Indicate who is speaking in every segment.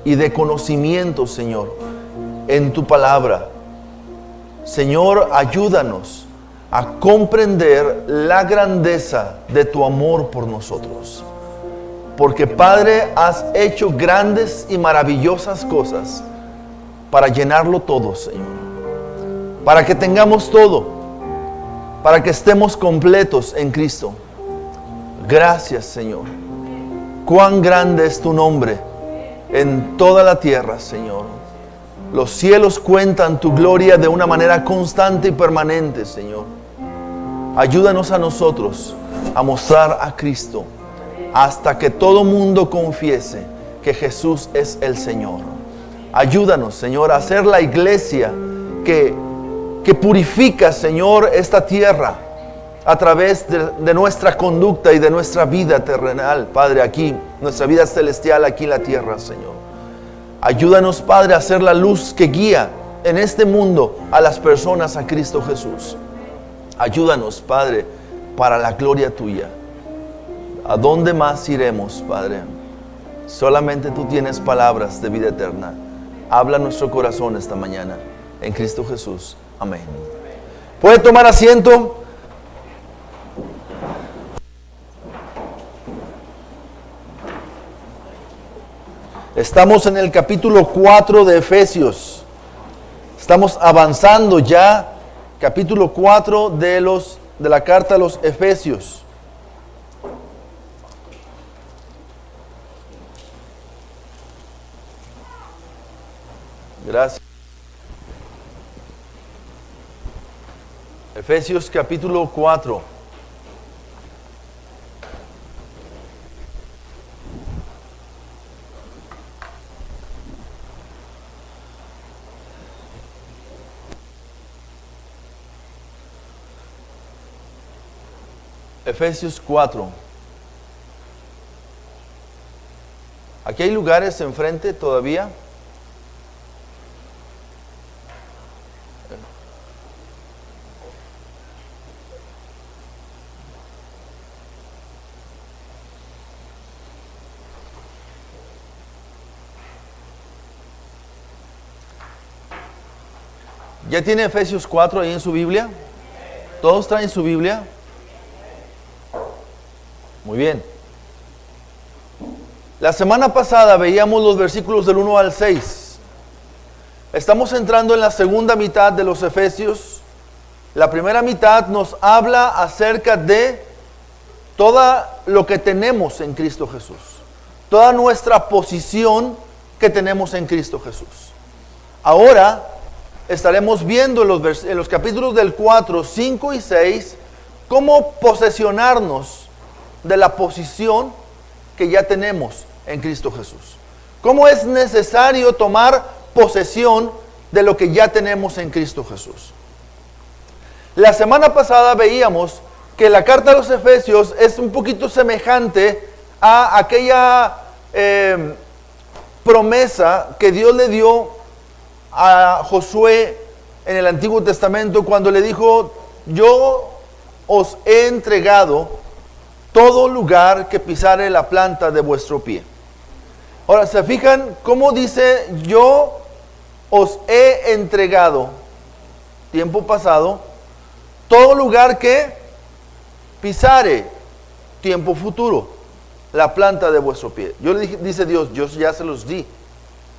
Speaker 1: y de conocimiento, Señor, en tu palabra. Señor, ayúdanos a comprender la grandeza de tu amor por nosotros. Porque, Padre, has hecho grandes y maravillosas cosas para llenarlo todo, Señor. Para que tengamos todo. Para que estemos completos en Cristo. Gracias, Señor. Cuán grande es tu nombre en toda la tierra, Señor. Los cielos cuentan tu gloria de una manera constante y permanente, Señor. Ayúdanos a nosotros a mostrar a Cristo hasta que todo mundo confiese que Jesús es el Señor. Ayúdanos, Señor, a ser la iglesia que purifica, Señor, esta tierra a través de nuestra conducta y de nuestra vida terrenal, Padre, aquí, nuestra vida celestial aquí en la tierra, Señor. Ayúdanos, Padre, a ser la luz que guía en este mundo a las personas a Cristo Jesús. Ayúdanos, Padre, para la gloria tuya. ¿A dónde más iremos, Padre? Solamente tú tienes palabras de vida eterna. Habla nuestro corazón esta mañana. En Cristo Jesús. Amén. ¿Puede tomar asiento? Estamos en el capítulo 4 de Efesios. Estamos avanzando ya. Capítulo 4 de la carta a los Efesios. Gracias. Efesios capítulo 4. Efesios 4. Aquí hay lugares enfrente todavía. ¿Ya tiene Efesios 4 ahí en su Biblia? ¿Todos traen su Biblia? Muy bien. La semana pasada veíamos los versículos del 1 al 6. Estamos entrando en la segunda mitad de los Efesios. La primera mitad nos habla acerca de todo lo que tenemos en Cristo Jesús. Toda nuestra posición que tenemos en Cristo Jesús. Ahora estaremos viendo en los capítulos del 4, 5 y 6 cómo posesionarnos de la posición que ya tenemos en Cristo Jesús. Cómo es necesario tomar posesión de lo que ya tenemos en Cristo Jesús. La semana pasada veíamos que la carta a los Efesios es un poquito semejante a aquella promesa que Dios le dio a Josué en el Antiguo Testamento cuando le dijo: yo os he entregado todo lugar que pisare la planta de vuestro pie. Ahora, ¿se fijan cómo dice yo os he entregado? Tiempo pasado. Todo lugar que pisare, tiempo futuro, la planta de vuestro pie. Yo le dije, dice Dios, yo ya se los di.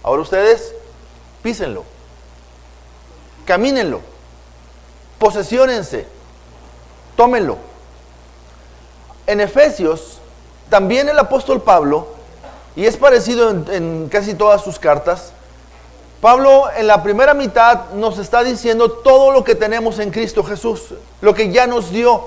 Speaker 1: Ahora ustedes písenlo, camínenlo, posesiónense, tómenlo. En Efesios, también el apóstol Pablo, y es parecido en casi todas sus cartas, Pablo en la primera mitad nos está diciendo todo lo que tenemos en Cristo Jesús, lo que ya nos dio,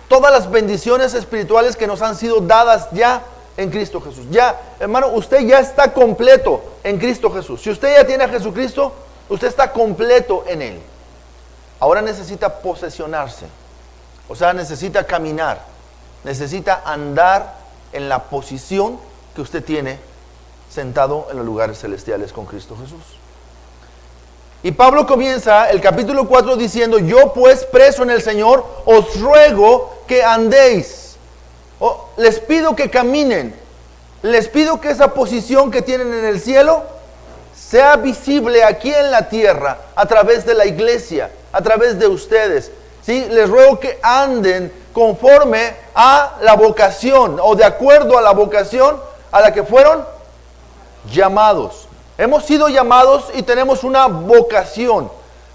Speaker 1: todas las bendiciones espirituales que nos han sido dadas ya en Cristo Jesús. Ya, hermano, usted ya está completo en Cristo Jesús. Si usted ya tiene a Jesucristo, usted está completo en Él. Ahora necesita posesionarse, o sea, necesita caminar. Necesita andar en la posición que usted tiene sentado en los lugares celestiales con Cristo Jesús. Y Pablo comienza el capítulo 4 diciendo: yo pues preso en el Señor os ruego que andéis. Les pido que caminen Les pido que esa posición que tienen en el cielo sea visible aquí en la tierra a través de la iglesia, a través de ustedes. ¿Sí? Les ruego que anden conforme a la vocación o de acuerdo a la vocación a la que fueron llamados. Hemos sido llamados y tenemos una vocación.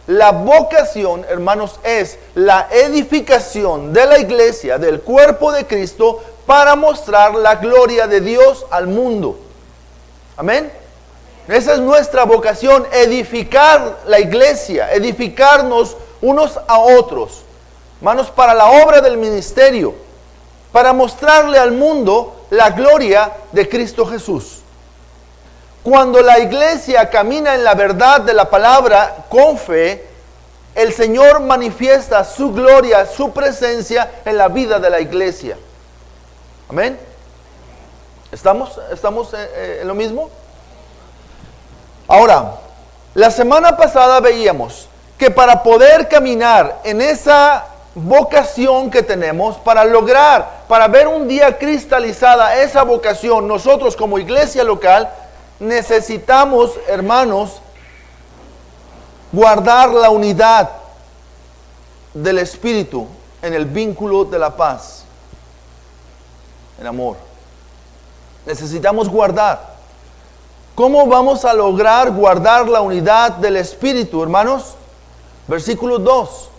Speaker 1: La vocación, hermanos, es la edificación de la iglesia, del cuerpo de Cristo, para mostrar la gloria de Dios al mundo. Amén. Esa es nuestra vocación, edificar la iglesia, edificarnos unos a otros. Hermanos, para la obra del ministerio, para mostrarle al mundo la gloria de Cristo Jesús. Cuando la iglesia camina en la verdad de la palabra con fe, el Señor manifiesta su gloria, su presencia en la vida de la iglesia. Amén. ¿Estamos en lo mismo? Ahora, la semana pasada veíamos que para poder caminar en esa vocación que tenemos, para ver un día cristalizada esa vocación, nosotros como iglesia local, necesitamos, hermanos, guardar la unidad del Espíritu en el vínculo de la paz, en amor. Necesitamos guardar. ¿Cómo vamos a lograr guardar la unidad del Espíritu, hermanos? Versículo 2.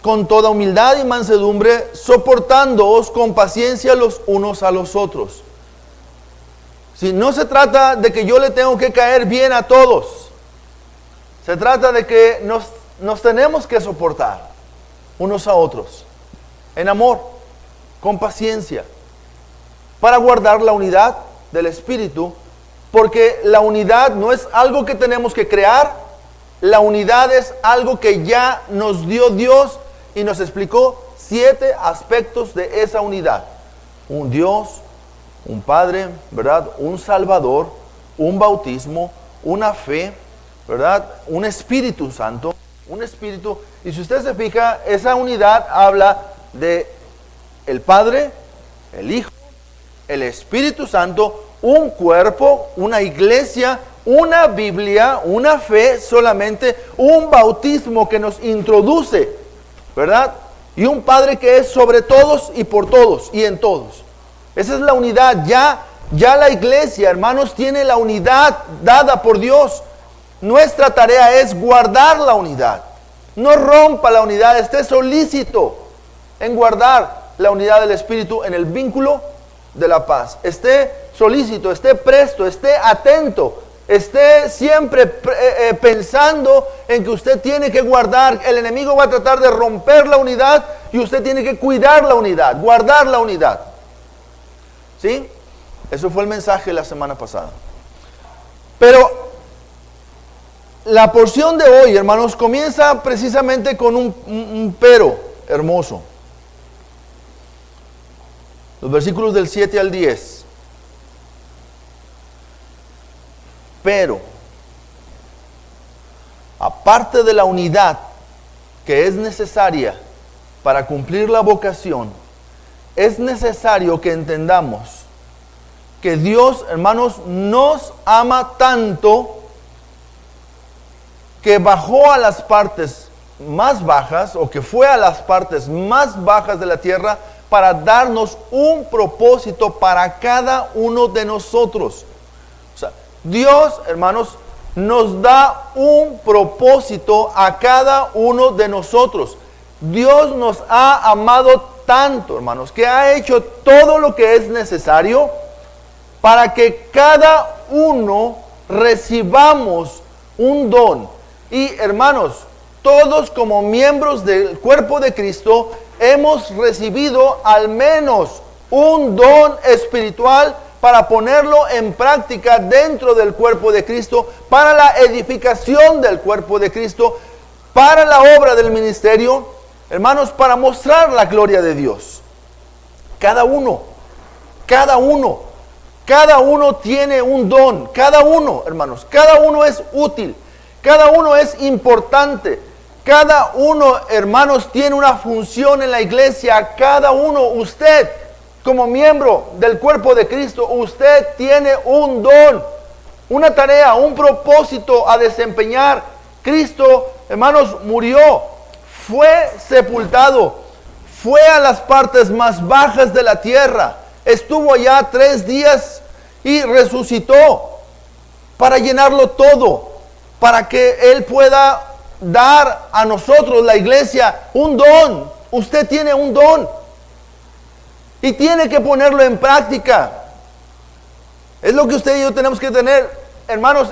Speaker 1: Con toda humildad y mansedumbre, soportándoos con paciencia los unos a los otros. Si no se trata de que yo le tengo que caer bien a todos, se trata de que nos tenemos que soportar unos a otros, en amor, con paciencia, para guardar la unidad del Espíritu, porque la unidad no es algo que tenemos que crear, la unidad es algo que ya nos dio Dios y nos explicó 7 aspectos de esa unidad. Un Dios, un Padre, ¿verdad? Un Salvador, un bautismo, una fe, ¿verdad? Un Espíritu Santo, un Espíritu. Y si usted se fija, esa unidad habla de el Padre, el Hijo, el Espíritu Santo, un cuerpo, una iglesia, una Biblia, una fe solamente, un bautismo que nos introduce, ¿verdad? Y un Padre que es sobre todos y por todos y en todos. Esa es la unidad. Ya la iglesia, hermanos, tiene la unidad dada por Dios. Nuestra tarea es guardar la unidad. No rompa la unidad, esté solícito en guardar la unidad del Espíritu en el vínculo de la paz. Esté solícito, esté presto, esté atento, esté siempre pensando en que usted tiene que guardar. El enemigo va a tratar de romper la unidad y usted tiene que cuidar la unidad, guardar la unidad. ¿Sí? Eso fue el mensaje la semana pasada. Pero la porción de hoy, hermanos, comienza precisamente con un pero hermoso. Los versículos del 7 al 10. Pero, aparte de la unidad que es necesaria para cumplir la vocación, es necesario que entendamos que Dios, hermanos, nos ama tanto que bajó a las partes más bajas, o que fue a las partes más bajas de la tierra para darnos un propósito para cada uno de nosotros. O sea, Dios, hermanos, nos da un propósito a cada uno de nosotros. Dios nos ha amado tanto, hermanos, que ha hecho todo lo que es necesario para que cada uno recibamos un don. Y, hermanos, todos como miembros del cuerpo de Cristo hemos recibido al menos un don espiritual para ponerlo en práctica dentro del cuerpo de Cristo, para la edificación del cuerpo de Cristo, para la obra del ministerio, hermanos, para mostrar la gloria de Dios. Cada uno tiene un don, cada uno, hermanos, cada uno es útil, cada uno es importante, cada uno, hermanos, tiene una función en la iglesia, cada uno, usted como miembro del cuerpo de Cristo, usted tiene un don, una tarea, un propósito a desempeñar. Cristo, hermanos, murió, fue sepultado, fue a las partes más bajas de la tierra, estuvo allá 3 días y resucitó para llenarlo todo, para que Él pueda dar a nosotros, la iglesia, un don. Usted tiene un don y tiene que ponerlo en práctica. Es lo que usted y yo tenemos que tener, hermanos.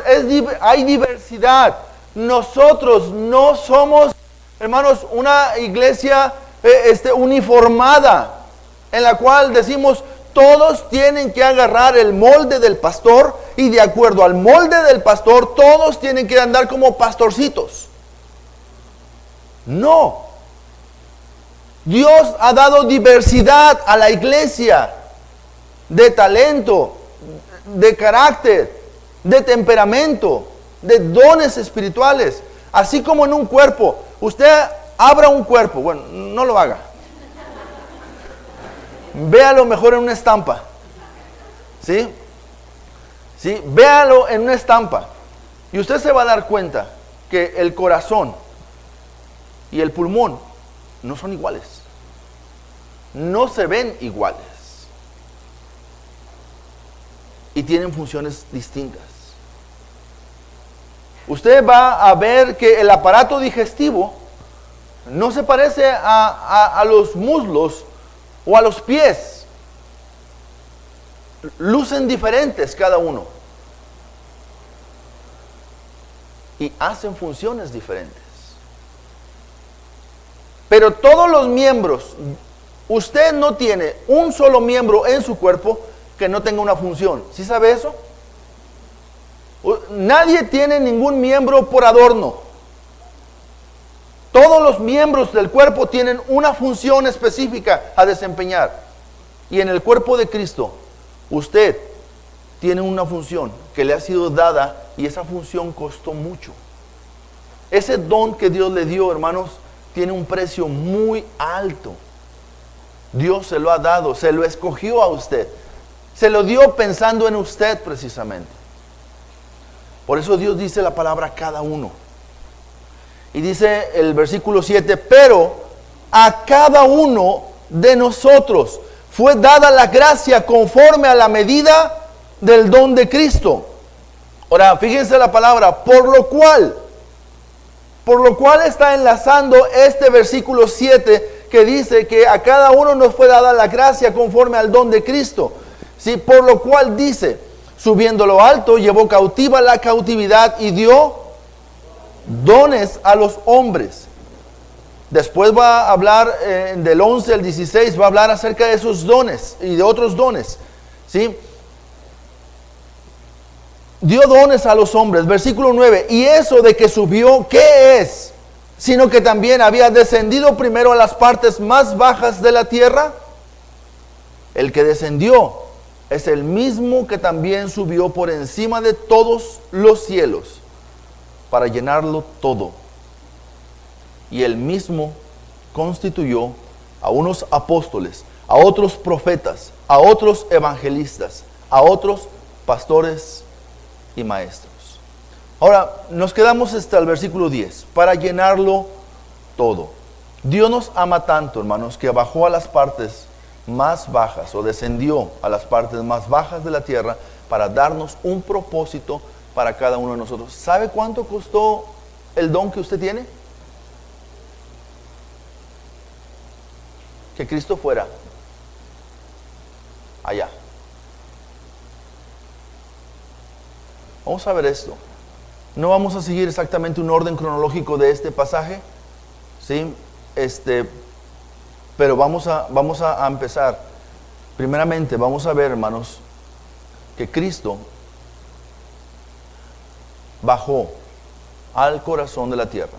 Speaker 1: Hay diversidad. Nosotros no somos, hermanos, una iglesia uniformada, en la cual decimos todos tienen que agarrar el molde del pastor, y de acuerdo al molde del pastor todos tienen que andar como pastorcitos. No. Dios ha dado diversidad a la iglesia, de talento, de carácter, de temperamento, de dones espirituales. Así como en un cuerpo, usted abra un cuerpo, bueno, no lo haga. Véalo mejor en una estampa. ¿Sí? ¿Sí? Véalo en una estampa. Y usted se va a dar cuenta que el corazón y el pulmón no son iguales. No se ven iguales. Y tienen funciones distintas. Usted va a ver que el aparato digestivo no se parece a los muslos o a los pies. Lucen diferentes cada uno. Y hacen funciones diferentes. Pero todos los miembros, usted no tiene un solo miembro en su cuerpo que no tenga una función. ¿Sí sabe eso? Nadie tiene ningún miembro por adorno. Todos los miembros del cuerpo tienen una función específica a desempeñar. Y en el cuerpo de Cristo, usted tiene una función que le ha sido dada, y esa función costó mucho. Ese don que Dios le dio, hermanos, tiene un precio muy alto. Dios se lo ha dado, se lo escogió a usted. Se lo dio pensando en usted precisamente. Por eso Dios dice la palabra cada uno. Y dice el versículo 7, pero a cada uno de nosotros fue dada la gracia conforme a la medida del don de Cristo. Ahora, fíjense la palabra, por lo cual está enlazando este versículo 7 que dice que a cada uno nos fue dada la gracia conforme al don de Cristo. Sí, por lo cual dice, subiendo lo alto, llevó cautiva la cautividad y dio dones a los hombres. Después va a hablar del 11 al 16, va a hablar acerca de esos dones y de otros dones. ¿Sí? Dio dones a los hombres. Versículo 9, y eso de que subió, ¿qué es? Sino que también había descendido primero a las partes más bajas de la tierra. El que descendió es el mismo que también subió por encima de todos los cielos para llenarlo todo. Y él mismo constituyó a unos apóstoles, a otros profetas, a otros evangelistas, a otros pastores y maestros. Ahora nos quedamos hasta el versículo 10, para llenarlo todo. Dios nos ama tanto, hermanos, que bajó a las partes más bajas, o descendió a las partes más bajas de la tierra para darnos un propósito para cada uno de nosotros. ¿Sabe cuánto costó el don que usted tiene? Que Cristo fuera allá. Vamos a ver esto. No vamos a seguir exactamente un orden cronológico de este pasaje, ¿sí? Pero vamos a empezar. Primeramente, vamos a ver, hermanos, que Cristo bajó al corazón de la tierra.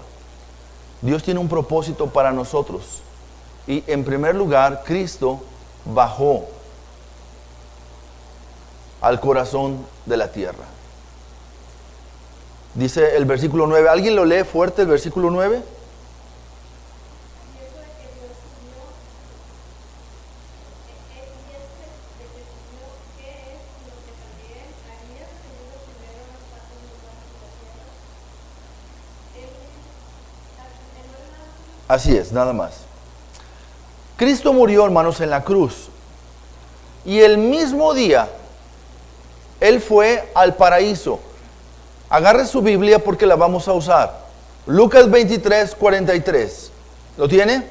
Speaker 1: Dios tiene un propósito para nosotros. Y en primer lugar, Cristo bajó al corazón de la tierra. Dice el versículo 9. ¿Alguien lo lee fuerte, el versículo 9? Así es, nada más. Cristo murió, hermanos, en la cruz. Y el mismo día, Él fue al paraíso. Agarre su Biblia porque la vamos a usar. Lucas 23, 43. ¿Lo tiene?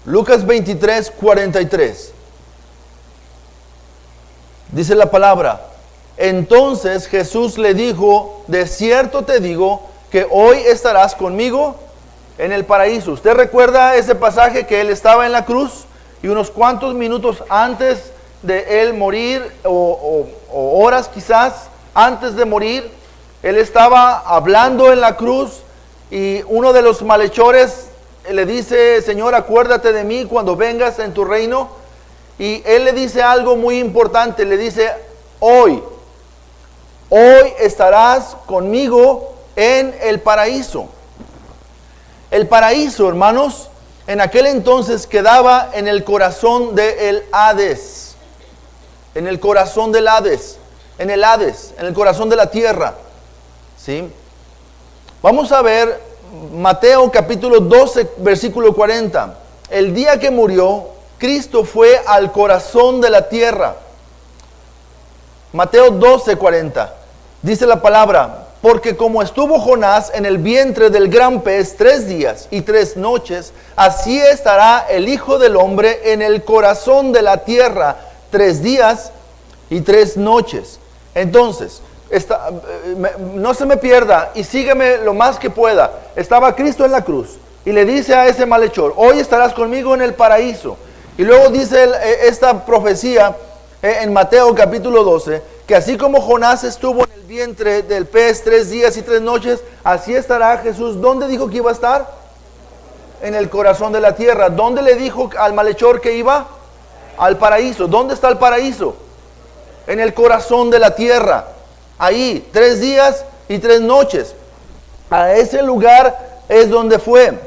Speaker 1: Lucas 23, 43. Dice la palabra: entonces Jesús le dijo, de cierto te digo, que hoy estarás conmigo en el paraíso. ¿Usted recuerda ese pasaje que Él estaba en la cruz y unos cuantos minutos antes de Él morir, o horas quizás antes de morir, Él estaba hablando en la cruz y uno de los malhechores le dice: Señor, acuérdate de mí cuando vengas en tu reino? Y Él le dice algo muy importante, le dice: hoy estarás conmigo en el paraíso. El paraíso, hermanos, en aquel entonces quedaba en el corazón del Hades. En el corazón del Hades. En el Hades, en el corazón de la tierra. ¿Sí? Vamos a ver Mateo capítulo 12, versículo 40. El día que murió, Cristo fue al corazón de la tierra. Mateo 12, 40. Dice la palabra: porque como estuvo Jonás en el vientre del gran pez 3 días y 3 noches, así estará el Hijo del Hombre en el corazón de la tierra 3 días y 3 noches. Entonces, no se me pierda y sígueme lo más que pueda. Estaba Cristo en la cruz y le dice a ese malhechor: hoy estarás conmigo en el paraíso. Y luego dice esta profecía en Mateo capítulo 12, que así como Jonás estuvo en el vientre del pez 3 días y 3 noches, así estará Jesús. ¿Dónde dijo que iba a estar? En el corazón de la tierra. ¿Dónde le dijo al malhechor que iba? Al paraíso. ¿Dónde está el paraíso? En el corazón de la tierra. Ahí, 3 días y 3 noches. A ese lugar es donde fue.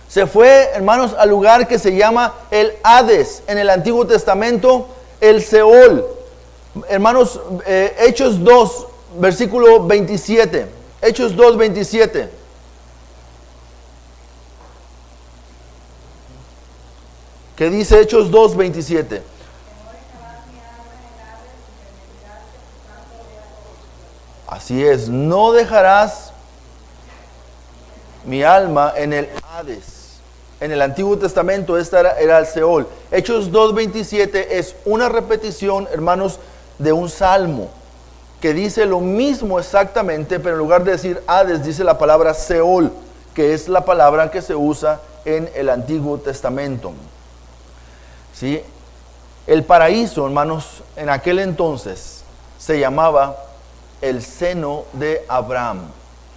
Speaker 1: Se fue, hermanos, al lugar que se llama el Hades. En el Antiguo Testamento, el Seol. Hermanos, Hechos 2, versículo 27. Hechos 2, 27. ¿Qué dice Hechos 2, 27? Así es, no dejarás mi alma en el Hades. En el Antiguo Testamento esta era el Seol. Hechos 2:27 es una repetición, hermanos, de un salmo que dice lo mismo exactamente, pero en lugar de decir Hades, dice la palabra Seol, que es la palabra que se usa en el Antiguo Testamento. ¿Sí? El paraíso, hermanos, en aquel entonces se llamaba el seno de Abraham.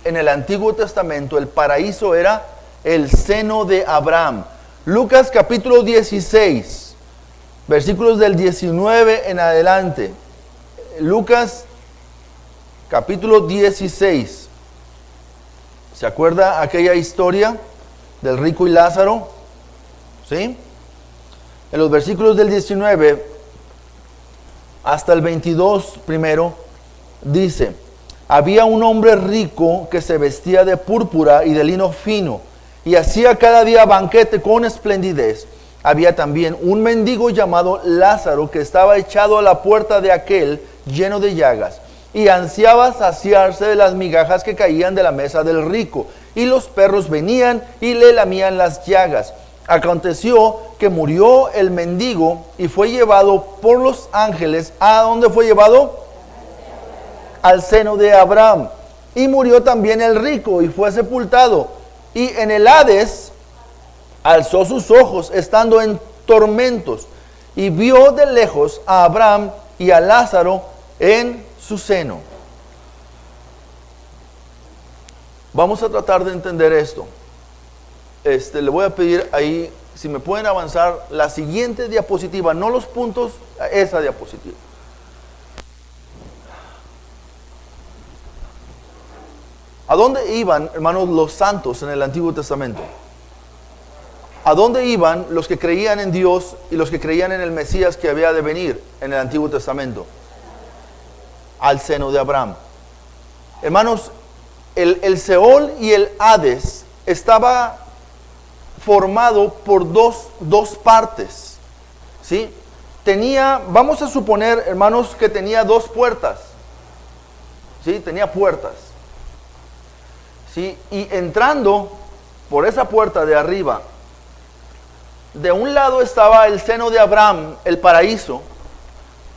Speaker 1: En el Antiguo Testamento el paraíso era el seno de Abraham. Lucas capítulo 16, versículos del 19 en adelante. Lucas capítulo 16. ¿Se acuerda aquella historia del rico y Lázaro? ¿Sí? En los versículos del 19 hasta el 22 primero, dice: había un hombre rico que se vestía de púrpura y de lino fino, y hacía cada día banquete con esplendidez. Había también un mendigo llamado Lázaro que estaba echado a la puerta de aquel, lleno de llagas, y ansiaba saciarse de las migajas que caían de la mesa del rico, y los perros venían y le lamían las llagas. Aconteció que murió el mendigo y fue llevado por los ángeles. ¿A dónde fue llevado? Al seno de Abraham. Y murió también el rico y fue sepultado. Y en el Hades alzó sus ojos, estando en tormentos, y vio de lejos a Abraham y a Lázaro en su seno. Vamos a tratar de entender esto. Le voy a pedir ahí, si me pueden avanzar la siguiente diapositiva, no los puntos, esa diapositiva. ¿A dónde iban, hermanos, los santos en el Antiguo Testamento? ¿A dónde iban los que creían en Dios y los que creían en el Mesías que había de venir en el Antiguo Testamento? Al seno de Abraham. Hermanos, el Seol y el Hades estaba formado por dos partes, ¿sí? Vamos a suponer, hermanos, que tenía dos puertas, ¿sí? Tenía puertas, ¿sí? Y entrando por esa puerta de arriba, de un lado estaba el seno de Abraham, el paraíso,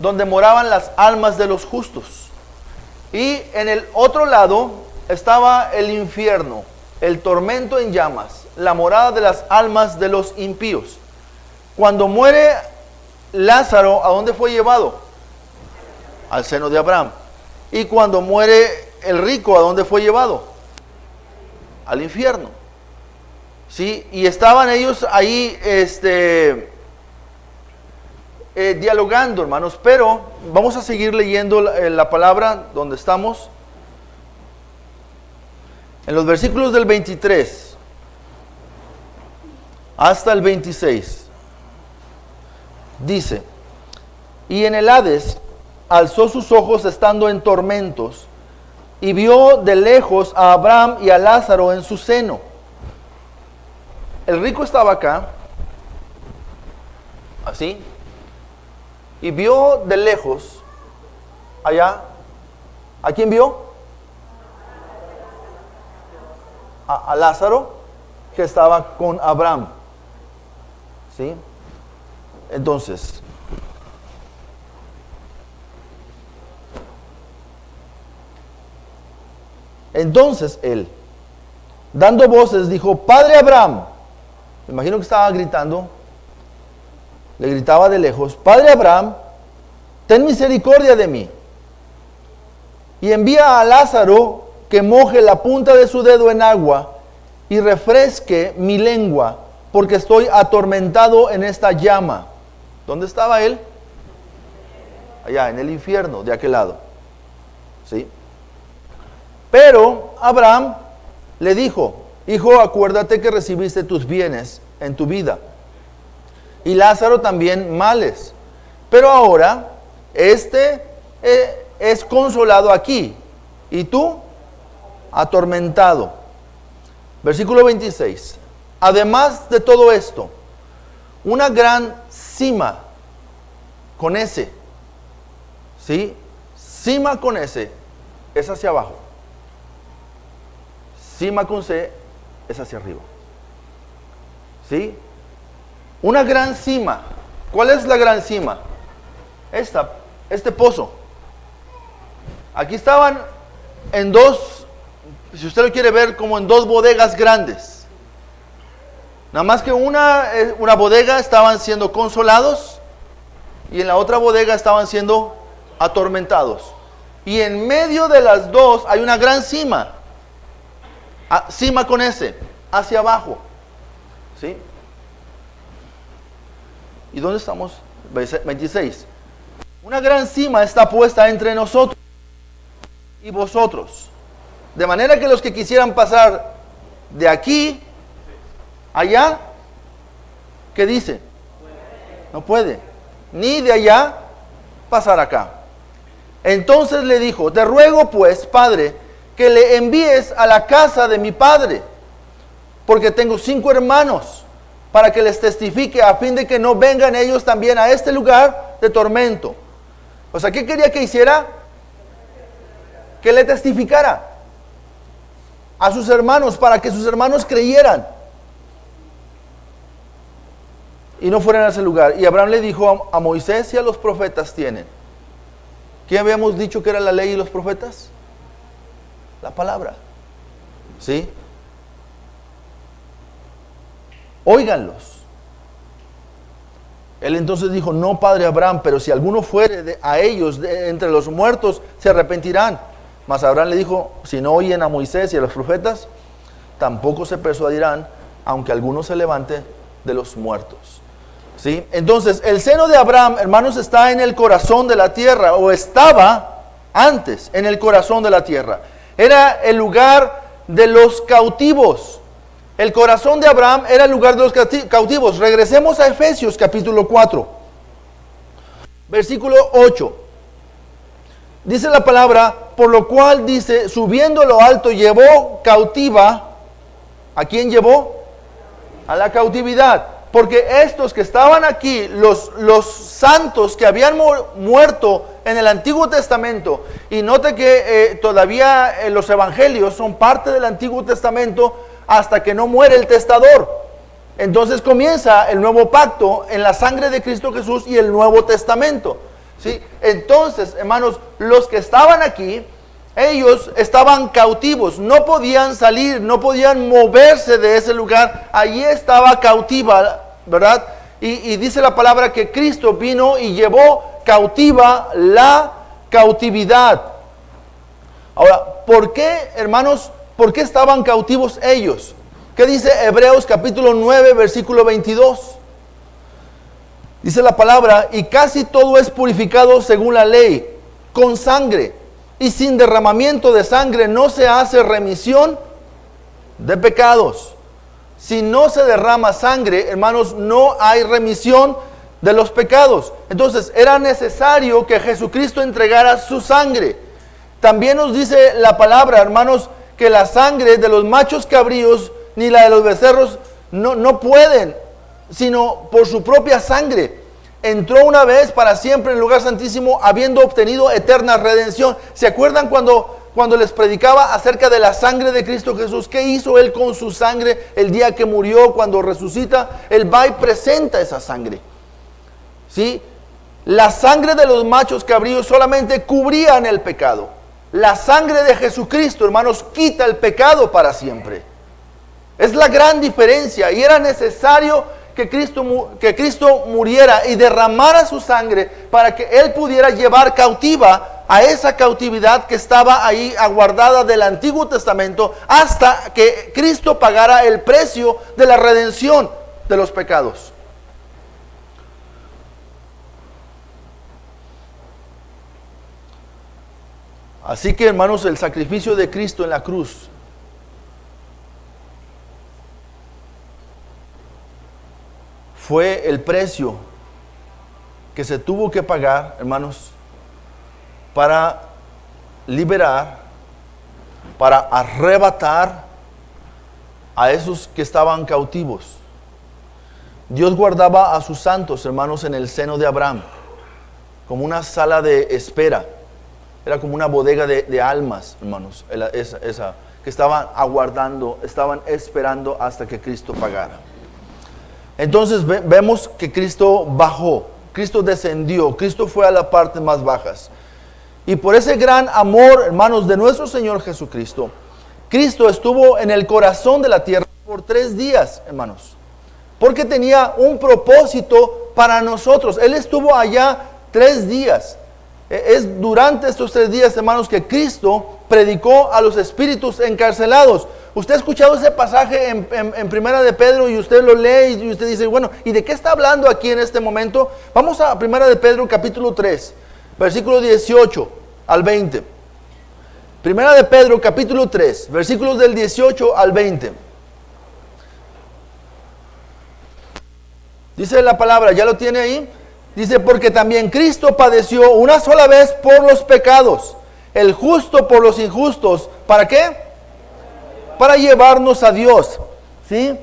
Speaker 1: donde moraban las almas de los justos. Y en el otro lado estaba el infierno, el tormento en llamas, la morada de las almas de los impíos. Cuando muere Lázaro, ¿a dónde fue llevado? Al seno de Abraham. Y cuando muere el rico, ¿a dónde fue llevado? Al infierno. ¿Sí? Y estaban ellos ahí dialogando, hermanos, pero vamos a seguir leyendo la palabra donde estamos. En los versículos del 23 hasta el 26, dice: y en el Hades alzó sus ojos estando en tormentos, y vio de lejos a Abraham y a Lázaro en su seno. El rico estaba acá, así, y vio de lejos, allá, ¿a quién vio? A Lázaro, que estaba con Abraham, ¿sí? Entonces, él, dando voces, dijo: Padre Abraham. Me imagino que estaba gritando, le gritaba de lejos: Padre Abraham, ten misericordia de mí, y envía a Lázaro que moje la punta de su dedo en agua y refresque mi lengua, porque estoy atormentado en esta llama. ¿Dónde estaba él? Allá, en el infierno, de aquel lado. ¿Sí? Pero Abraham le dijo: Hijo, acuérdate que recibiste tus bienes en tu vida, y Lázaro también males. Pero ahora, es consolado aquí, y tú atormentado. Versículo 26. Además de todo esto, una gran cima con S, ¿sí? Cima con S es hacia abajo. Cima con C es hacia arriba. ¿Sí? Una gran cima. ¿Cuál es la gran cima? Este pozo. Aquí estaban en dos, si usted lo quiere ver, como en dos bodegas grandes. Nada más que una bodega estaban siendo consolados y en la otra bodega estaban siendo atormentados. Y en medio de las dos hay una gran cima. Cima con S, hacia abajo. ¿Sí? ¿Y dónde estamos? 26. Una gran cima está puesta entre nosotros y vosotros, de manera que los que quisieran pasar de aquí allá, ¿qué dice? No puede, ni de allá pasar acá. Entonces le dijo: te ruego pues, Padre, que le envíes a la casa de mi padre, porque tengo 5 hermanos, para que les testifique, a fin de que no vengan ellos también a este lugar de tormento. O sea, ¿qué quería que hiciera? Que le testificara a sus hermanos, para que sus hermanos creyeran y no fueran a ese lugar. Y Abraham le dijo: a Moisés y a los profetas tienen. ¿Qué habíamos dicho que era la ley y los profetas? La palabra. ¿Sí? Óiganlos. Él entonces dijo: no, padre Abraham, pero si alguno fuere a ellos entre los muertos, se arrepentirán. Mas Abraham le dijo: si no oyen a Moisés y a los profetas, tampoco se persuadirán, aunque alguno se levante de los muertos. ¿Sí? Entonces, el seno de Abraham, hermanos, está en el corazón de la tierra, o estaba antes en el corazón de la tierra. Era el lugar de los cautivos. El corazón de Abraham era el lugar de los cautivos. Regresemos a Efesios capítulo 4, versículo 8. Dice la palabra: por lo cual dice, subiendo a lo alto, llevó cautiva. ¿A quién llevó? A la cautividad. Porque estos que estaban aquí, los santos que habían muerto en el Antiguo Testamento, y note que todavía los evangelios son parte del Antiguo Testamento hasta que no muere el testador. Entonces comienza el nuevo pacto en la sangre de Cristo Jesús y el Nuevo Testamento, ¿sí? Entonces, hermanos, los que estaban aquí, ellos estaban cautivos, no podían salir, no podían moverse de ese lugar. Allí estaba cautiva, ¿verdad? Y dice la palabra que Cristo vino y llevó cautiva la cautividad. Ahora, ¿por qué, hermanos, por qué estaban cautivos ellos? ¿Qué dice Hebreos capítulo 9, versículo 22? Dice la palabra, y casi todo es purificado según la ley, con sangre, y sin derramamiento de sangre no se hace remisión de pecados. Si no se derrama sangre, hermanos, no hay remisión de los pecados. Entonces, era necesario que Jesucristo entregara su sangre. También nos dice la palabra, hermanos, que la sangre de los machos cabríos ni la de los becerros no pueden, sino por su propia sangre. Entró una vez para siempre en el lugar santísimo, habiendo obtenido eterna redención. ¿Se acuerdan cuando les predicaba acerca de la sangre de Cristo Jesús? ¿Qué hizo Él con su sangre el día que murió, cuando resucita? Él va y presenta esa sangre, ¿sí? La sangre de los machos cabríos solamente cubrían el pecado. La sangre de Jesucristo, hermanos, quita el pecado para siempre. Es la gran diferencia, y era necesario que Cristo muriera y derramara su sangre para que Él pudiera llevar cautiva a esa cautividad que estaba ahí aguardada del Antiguo Testamento, hasta que Cristo pagara el precio de la redención de los pecados. Así que, hermanos, el sacrificio de Cristo en la cruz fue el precio que se tuvo que pagar, hermanos, para liberar, para arrebatar a esos que estaban cautivos. Dios guardaba a sus santos, hermanos, en el seno de Abraham, como una sala de espera. Era como una bodega de almas, hermanos, esa que estaban aguardando, estaban esperando hasta que Cristo pagara. Entonces vemos que Cristo bajó, Cristo descendió, Cristo fue a las partes más bajas. Y por ese gran amor, hermanos, de nuestro Señor Jesucristo, Cristo estuvo en el corazón de la tierra por 3 días, hermanos, porque tenía un propósito para nosotros. Él estuvo allá 3 días. Es durante estos 3 días, hermanos, que Cristo predicó a los espíritus encarcelados. Usted ha escuchado ese pasaje en Primera de Pedro, y usted lo lee y usted dice, bueno, ¿y de qué está hablando aquí en este momento? Vamos a Primera de Pedro capítulo 3, versículo 18 al 20. Primera de Pedro capítulo 3, versículos del 18 al 20. Dice la palabra, ¿ya lo tiene ahí? Dice, porque también Cristo padeció una sola vez por los pecados, el justo por los injustos. ¿Para qué? Para llevarnos a Dios, ¿sí?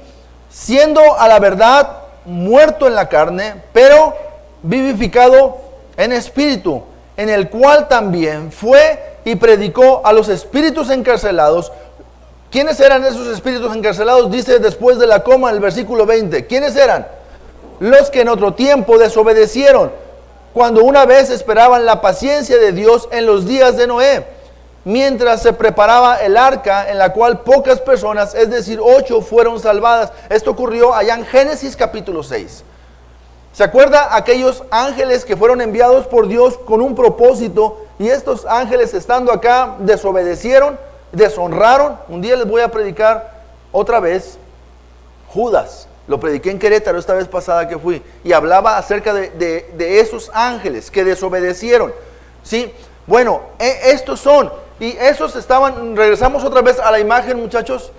Speaker 1: Siendo a la verdad muerto en la carne, pero vivificado en espíritu, en el cual también fue y predicó a los espíritus encarcelados. ¿Quiénes eran esos espíritus encarcelados? Dice después de la coma el versículo 20. ¿Quiénes eran? Los que en otro tiempo desobedecieron, cuando una vez esperaban la paciencia de Dios en los días de Noé, mientras se preparaba el arca, en la cual pocas personas, es decir, 8, fueron salvadas. Esto ocurrió allá en Génesis capítulo 6. ¿Se acuerda aquellos ángeles que fueron enviados por Dios con un propósito? Y estos ángeles, estando acá, desobedecieron, deshonraron. Un día les voy a predicar otra vez Judas. Lo prediqué en Querétaro esta vez pasada que fui, y hablaba acerca de esos ángeles que desobedecieron, ¿sí? Bueno, estos son, y esos estaban, regresamos otra vez a la imagen, muchachos.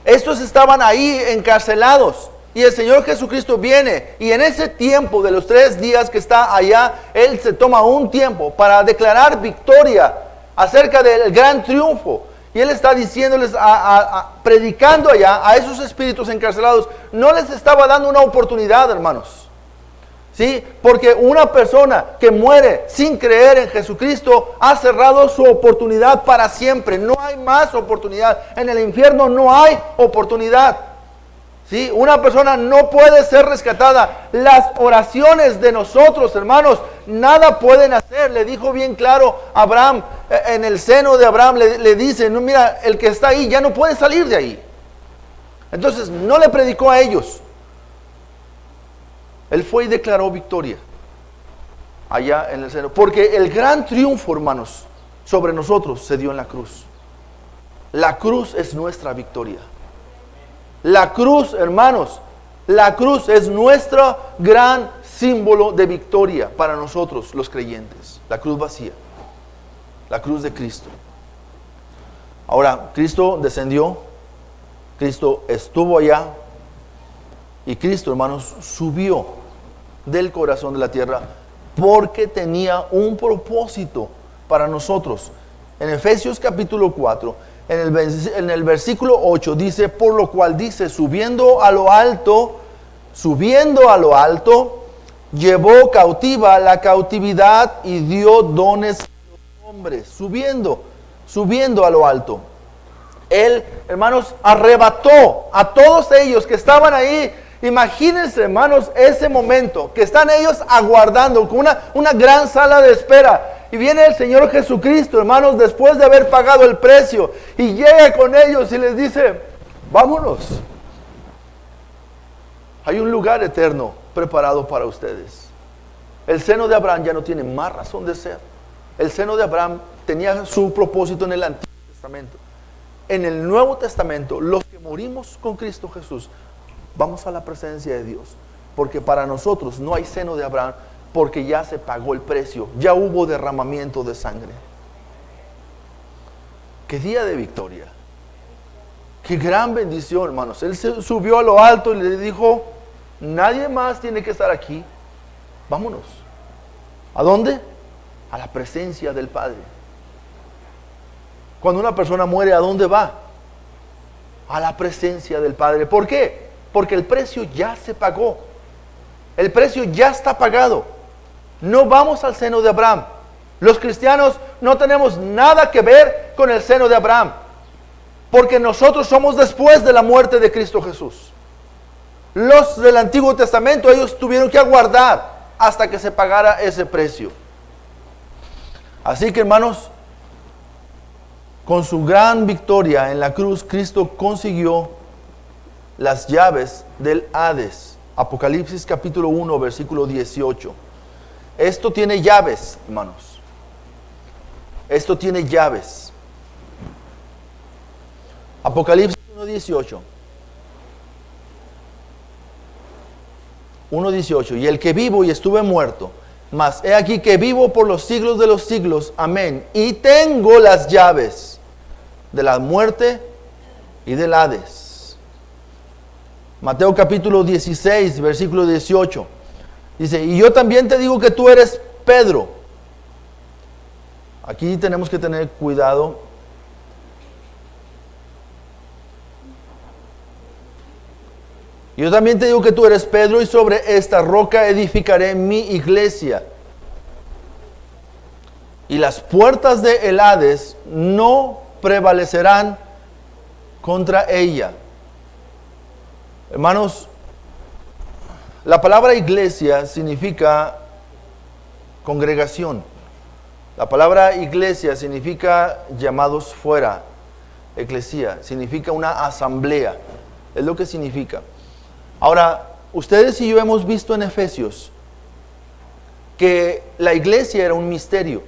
Speaker 1: Estos estaban ahí encarcelados, y el Señor Jesucristo viene, y en ese tiempo de los 3 días que está allá, Él se toma un tiempo para declarar victoria acerca del gran triunfo. Y Él está diciéndoles, predicando allá a esos espíritus encarcelados, no les estaba dando una oportunidad, hermanos. ¿Sí? Porque una persona que muere sin creer en Jesucristo ha cerrado su oportunidad para siempre. No hay más oportunidad. En el infierno no hay oportunidad. ¿Sí? Una persona no puede ser rescatada. Las oraciones de nosotros, hermanos, nada pueden hacer. Le dijo bien claro Abraham, en el seno de Abraham le dice, no, mira, el que está ahí ya no puede salir de ahí. Entonces no le predicó a ellos. Él fue y declaró victoria allá en el seno. Porque el gran triunfo, hermanos, sobre nosotros se dio en la cruz. La cruz es nuestra victoria. La cruz, hermanos, la cruz es nuestro gran símbolo de victoria para nosotros los creyentes. La cruz vacía, la cruz de Cristo. Ahora, Cristo descendió, Cristo estuvo allá y Cristo, hermanos, subió del corazón de la tierra porque tenía un propósito para nosotros. En Efesios capítulo 4, en el versículo 8 dice, por lo cual dice, subiendo a lo alto, llevó cautiva la cautividad y dio dones a los hombres, subiendo a lo alto. Él, hermanos, arrebató a todos ellos que estaban ahí. Imagínense, hermanos, ese momento que están ellos aguardando con una gran sala de espera. Y viene el Señor Jesucristo, hermanos, después de haber pagado el precio. Y llega con ellos y les dice, vámonos. Hay un lugar eterno preparado para ustedes. El seno de Abraham ya no tiene más razón de ser. El seno de Abraham tenía su propósito en el Antiguo Testamento. En el Nuevo Testamento, los que morimos con Cristo Jesús, vamos a la presencia de Dios. Porque para nosotros no hay seno de Abraham, porque ya se pagó el precio, ya hubo derramamiento de sangre. Qué día de victoria, qué gran bendición, hermanos. Él se subió a lo alto y le dijo, nadie más tiene que estar aquí, vámonos. ¿A dónde? A la presencia del Padre. Cuando una persona muere, ¿a dónde va? A la presencia del Padre. ¿Por qué? Porque el precio ya se pagó, el precio ya está pagado. No vamos al seno de Abraham. Los cristianos no tenemos nada que ver con el seno de Abraham, porque nosotros somos después de la muerte de Cristo Jesús. Los del Antiguo Testamento, ellos tuvieron que aguardar hasta que se pagara ese precio. Así que, hermanos, con su gran victoria en la cruz, Cristo consiguió las llaves del Hades. Apocalipsis capítulo 1, versículo 18. Esto tiene llaves, hermanos. Esto tiene llaves. Apocalipsis 1:18. 1:18. Y el que vivo y estuve muerto, mas he aquí que vivo por los siglos de los siglos. Amén. Y tengo las llaves de la muerte y del Hades. Mateo capítulo 16, versículo 18. Dice, y yo también te digo que tú eres Pedro. Aquí tenemos que tener cuidado. Yo también te digo que tú eres Pedro y sobre esta roca edificaré mi iglesia. Y las puertas de el Hades no prevalecerán contra ella. Hermanos, la palabra iglesia significa congregación. La palabra iglesia significa llamados fuera. Eclesía significa una asamblea. Es lo que significa. Ahora, ustedes y yo hemos visto en Efesios que la iglesia era un misterio.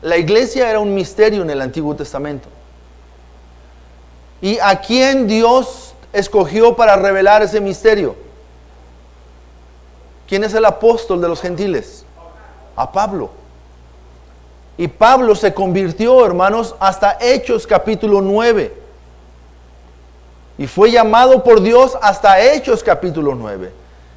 Speaker 1: La iglesia era un misterio en el Antiguo Testamento. ¿Y a quién Dios escogió para revelar ese misterio? ¿Quién es el apóstol de los gentiles? A Pablo. Y Pablo se convirtió, hermanos, hasta Hechos capítulo 9. Y fue llamado por Dios hasta Hechos capítulo 9.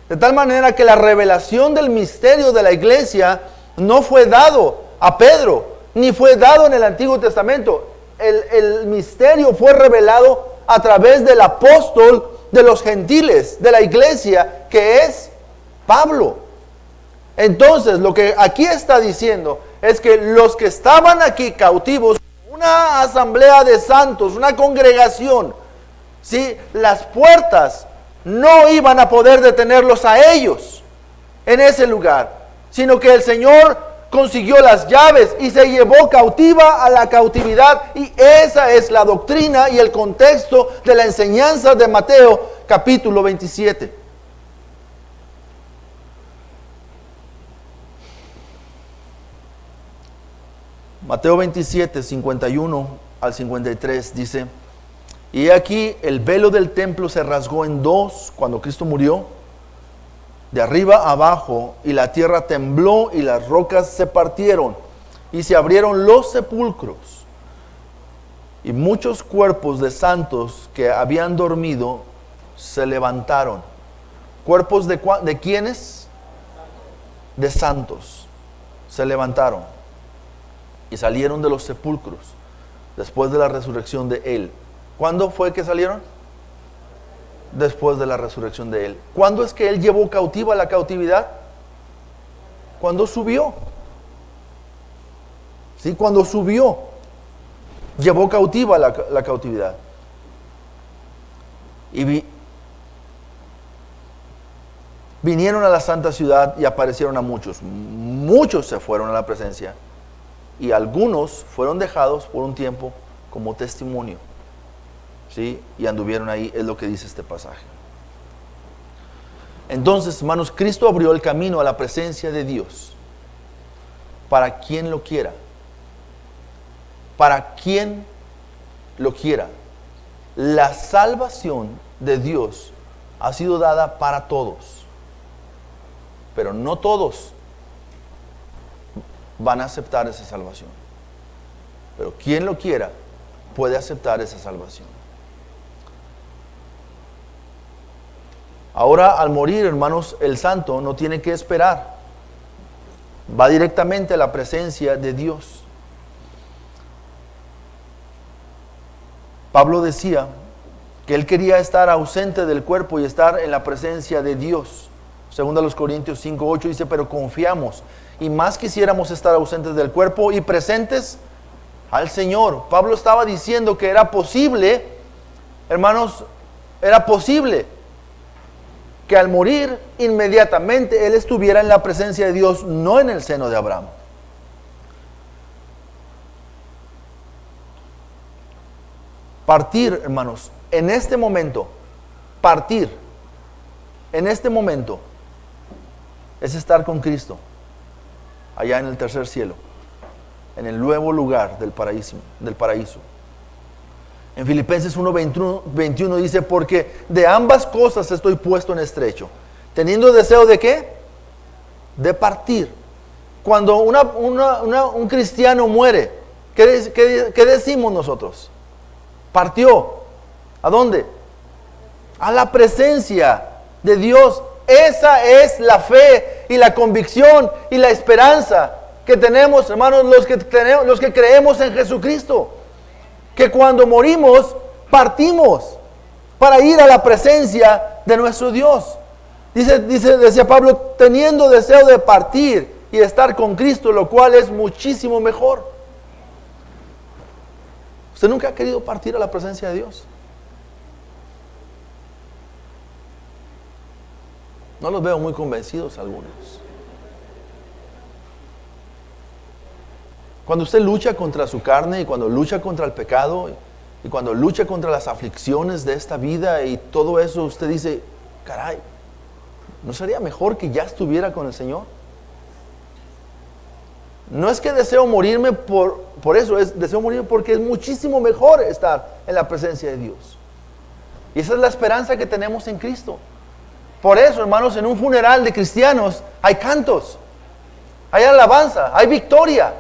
Speaker 1: De tal manera que la revelación del misterio de la iglesia no fue dado a Pedro, ni fue dado en el Antiguo Testamento. El misterio fue revelado a través del apóstol de los gentiles, de la iglesia, que es Pablo. Entonces, lo que aquí está diciendo es que los que estaban aquí cautivos, una asamblea de santos, una congregación, ¿sí? Las puertas no iban a poder detenerlos a ellos en ese lugar, sino que el Señor consiguió las llaves y se llevó cautiva a la cautividad. Y esa es la doctrina y el contexto de la enseñanza de Mateo capítulo 27. Mateo 27, 51 al 53 dice: y aquí el velo del templo se rasgó en dos cuando Cristo murió, de arriba a abajo, y la tierra tembló y las rocas se partieron y se abrieron los sepulcros, y muchos cuerpos de santos que habían dormido se levantaron. ¿Cuerpos de quiénes? De santos. Se levantaron y salieron de los sepulcros después de la resurrección de Él. ¿Cuándo fue que salieron? Después de la resurrección de Él. ¿Cuándo es que Él llevó cautiva la cautividad? Cuando subió. ¿Sí? Cuando subió, llevó cautiva la cautividad. Y vinieron a la santa ciudad y aparecieron a muchos. Muchos se fueron a la presencia, y algunos fueron dejados por un tiempo como testimonio. ¿Sí? Y anduvieron ahí, es lo que dice este pasaje. Entonces, hermanos, Cristo abrió el camino a la presencia de Dios para quien lo quiera. Para quien lo quiera. La salvación de Dios ha sido dada para todos, pero no todos van a aceptar esa salvación. Pero quien lo quiera puede aceptar esa salvación. Ahora, al morir, hermanos, el santo no tiene que esperar. Va directamente a la presencia de Dios. Pablo decía que él quería estar ausente del cuerpo y estar en la presencia de Dios. Según a los Corintios 5:8 dice: pero confiamos, y más quisiéramos estar ausentes del cuerpo y presentes al Señor. Pablo estaba diciendo que era posible, hermanos, era posible que al morir inmediatamente él estuviera en la presencia de Dios, no en el seno de Abraham. Partir, hermanos, en este momento, partir en este momento es estar con Cristo allá en el tercer cielo, en el nuevo lugar del paraíso. En Filipenses 1:21 dice: porque de ambas cosas estoy puesto en estrecho, teniendo deseo de ¿qué? De partir. Cuando un cristiano muere, ¿qué decimos nosotros? Partió. ¿A dónde? A la presencia de Dios. Esa es la fe y la convicción y la esperanza que tenemos, hermanos, los que creemos en Jesucristo. Que cuando morimos, partimos para ir a la presencia de nuestro Dios. Decía Pablo, teniendo deseo de partir y estar con Cristo, lo cual es muchísimo mejor. ¿Usted nunca ha querido partir a la presencia de Dios? No los veo muy convencidos algunos. Cuando usted lucha contra su carne y cuando lucha contra el pecado y cuando lucha contra las aflicciones de esta vida y todo eso, usted dice: caray, ¿no sería mejor que ya estuviera con el Señor? No es que deseo morirme por eso, deseo morirme porque es muchísimo mejor estar en la presencia de Dios. Y esa es la esperanza que tenemos en Cristo. Por eso, hermanos, en un funeral de cristianos hay cantos, hay alabanza, hay victoria.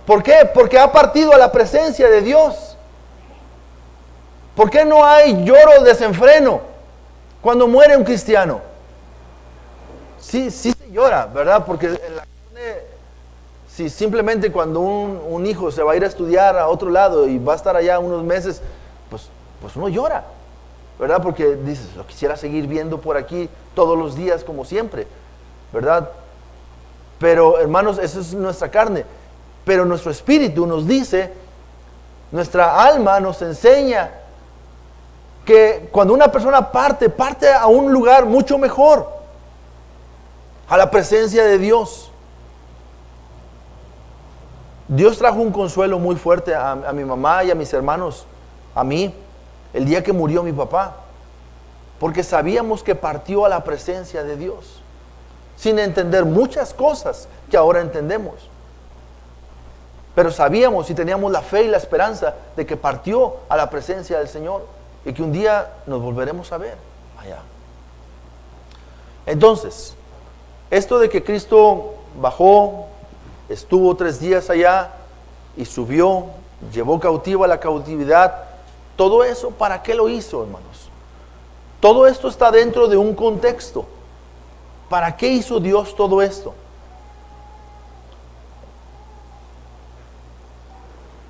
Speaker 1: ¿Por qué? Porque ha partido a la presencia de Dios. ¿Por qué no hay lloro desenfreno cuando muere un cristiano? Sí se llora, ¿verdad? Porque en la carne Si simplemente cuando un hijo se va a ir a estudiar a otro lado y va a estar allá unos meses, pues uno llora, ¿verdad? Porque dices, lo quisiera seguir viendo por aquí todos los días como siempre, ¿verdad? Pero hermanos, esa es nuestra carne. Pero nuestro espíritu nos dice, nuestra alma nos enseña que cuando una persona parte a un lugar mucho mejor, a la presencia de Dios. Dios trajo un consuelo muy fuerte a mi mamá y a mis hermanos, a mí, el día que murió mi papá, porque sabíamos que partió a la presencia de Dios, sin entender muchas cosas que ahora entendemos. Pero sabíamos y teníamos la fe y la esperanza de que partió a la presencia del Señor y que un día nos volveremos a ver allá. Entonces, esto de que Cristo bajó, estuvo 3 días allá y subió, llevó cautivo a la cautividad, todo eso, ¿para qué lo hizo, hermanos? Todo esto está dentro de un contexto. ¿Para qué hizo Dios todo esto?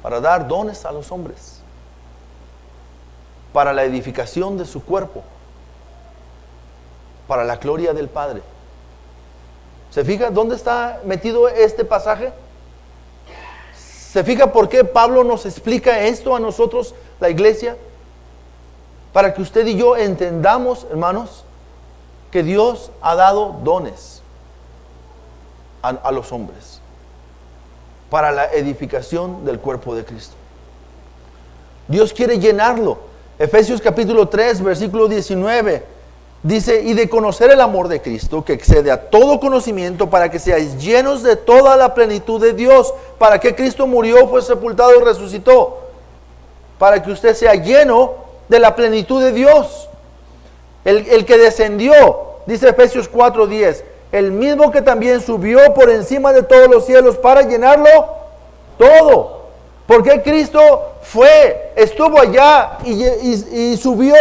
Speaker 1: Para dar dones a los hombres, para la edificación de su cuerpo, para la gloria del Padre. ¿Se fija dónde está metido este pasaje? ¿Se fija por qué Pablo nos explica esto a nosotros, la iglesia? Para que usted y yo entendamos, hermanos, que Dios ha dado dones a los hombres para la edificación del cuerpo de Cristo. Dios quiere llenarlo. Efesios capítulo 3, versículo 19, dice, y de conocer el amor de Cristo, que excede a todo conocimiento, para que seáis llenos de toda la plenitud de Dios. ¿Para qué Cristo murió, fue sepultado y resucitó? Para que usted sea lleno de la plenitud de Dios. El que descendió, dice Efesios 4:10, el mismo que también subió por encima de todos los cielos para llenarlo todo. Porque Cristo estuvo allá y subió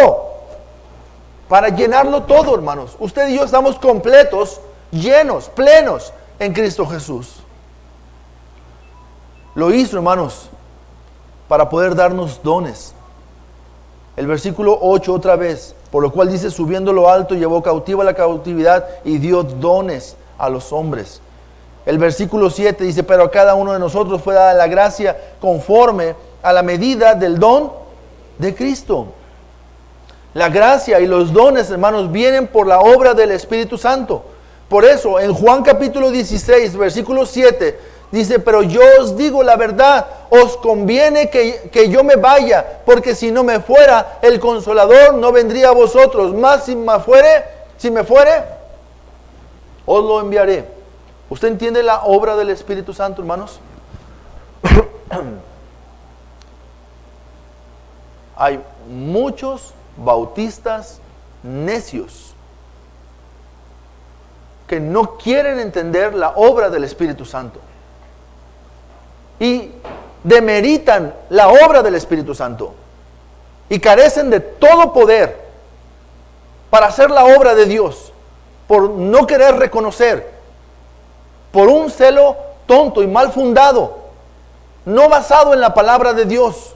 Speaker 1: para llenarlo todo, hermanos. Usted y yo estamos completos, llenos, plenos en Cristo Jesús. Lo hizo, hermanos, para poder darnos dones. El versículo 8 otra vez, por lo cual dice, subiendo lo alto, llevó cautiva la cautividad y dio dones a los hombres. El versículo 7 dice, pero a cada uno de nosotros fue dada la gracia conforme a la medida del don de Cristo. La gracia y los dones, hermanos, vienen por la obra del Espíritu Santo. Por eso, en Juan capítulo 16, versículo 7, dice, pero yo os digo la verdad, os conviene que yo me vaya, porque si no me fuera, el Consolador no vendría a vosotros, mas si me fuere, os lo enviaré. ¿Usted entiende la obra del Espíritu Santo, hermanos? Hay muchos bautistas necios que no quieren entender la obra del Espíritu Santo y demeritan la obra del Espíritu Santo y carecen de todo poder para hacer la obra de Dios por no querer reconocer, por un celo tonto y mal fundado, no basado en la palabra de Dios.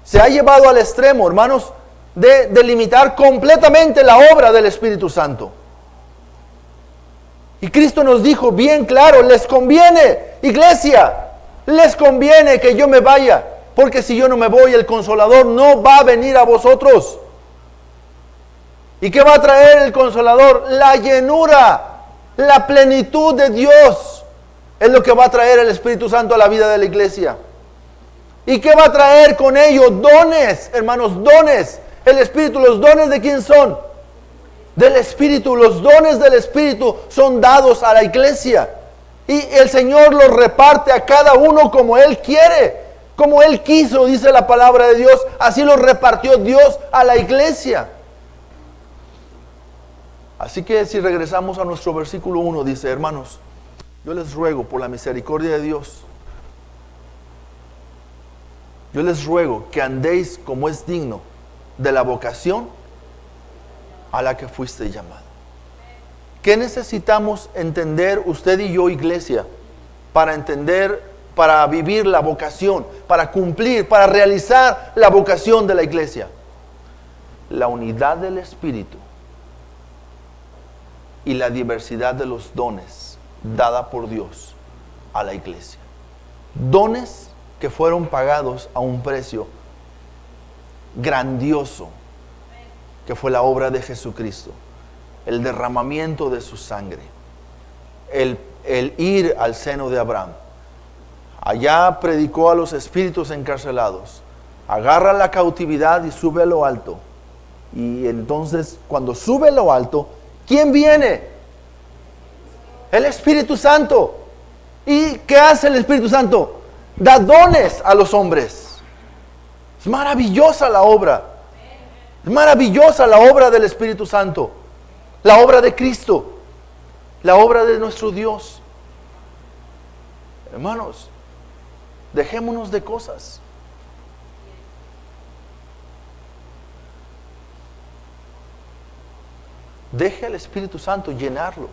Speaker 1: Se ha llevado al extremo, hermanos, de limitar completamente la obra del Espíritu Santo. Y Cristo nos dijo bien claro, les conviene, iglesia, les conviene que yo me vaya, porque si yo no me voy, el Consolador no va a venir a vosotros. ¿Y qué va a traer el Consolador? La llenura, la plenitud de Dios es lo que va a traer el Espíritu Santo a la vida de la iglesia. ¿Y qué va a traer con ello? Dones, hermanos, dones. El Espíritu, ¿los dones de quién son? Del Espíritu. Los dones del Espíritu son dados a la iglesia. Y el Señor los reparte a cada uno como Él quiere, como Él quiso, dice la palabra de Dios. Así los repartió Dios a la iglesia. Así que si regresamos a nuestro versículo 1, dice, hermanos, yo les ruego por la misericordia de Dios, yo les ruego que andéis como es digno de la vocación a la que fuiste llamado. ¿Qué necesitamos entender usted y yo, iglesia, para entender, para vivir la vocación, para cumplir, para realizar la vocación de la iglesia. La unidad del Espíritu y la diversidad de los dones dada por Dios a la iglesia. Dones que fueron pagados a un precio grandioso, que fue la obra de Jesucristo, el derramamiento de su sangre, el ir al seno de Abraham. Allá predicó a los espíritus encarcelados, agarra la cautividad y sube a lo alto. Y entonces cuando sube a lo alto, ¿quién viene? El Espíritu Santo. ¿Y qué hace el Espíritu Santo? Da dones a los hombres. Es maravillosa la obra. Es maravillosa la obra del Espíritu Santo. La obra de Cristo. La obra de nuestro Dios. Hermanos, dejémonos de cosas. Deje al Espíritu Santo llenarlo.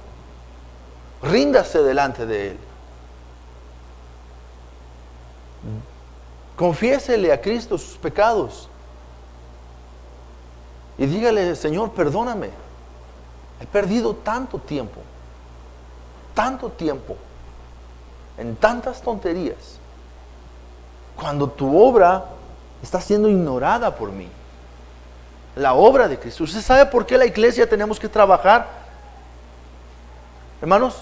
Speaker 1: Ríndase delante de Él. Confiésele a Cristo sus pecados. Y dígale: Señor, perdóname. He perdido tanto tiempo en tantas tonterías, cuando tu obra está siendo ignorada por mí. La obra de Cristo. ¿Usted sabe por qué la iglesia tenemos que trabajar, hermanos?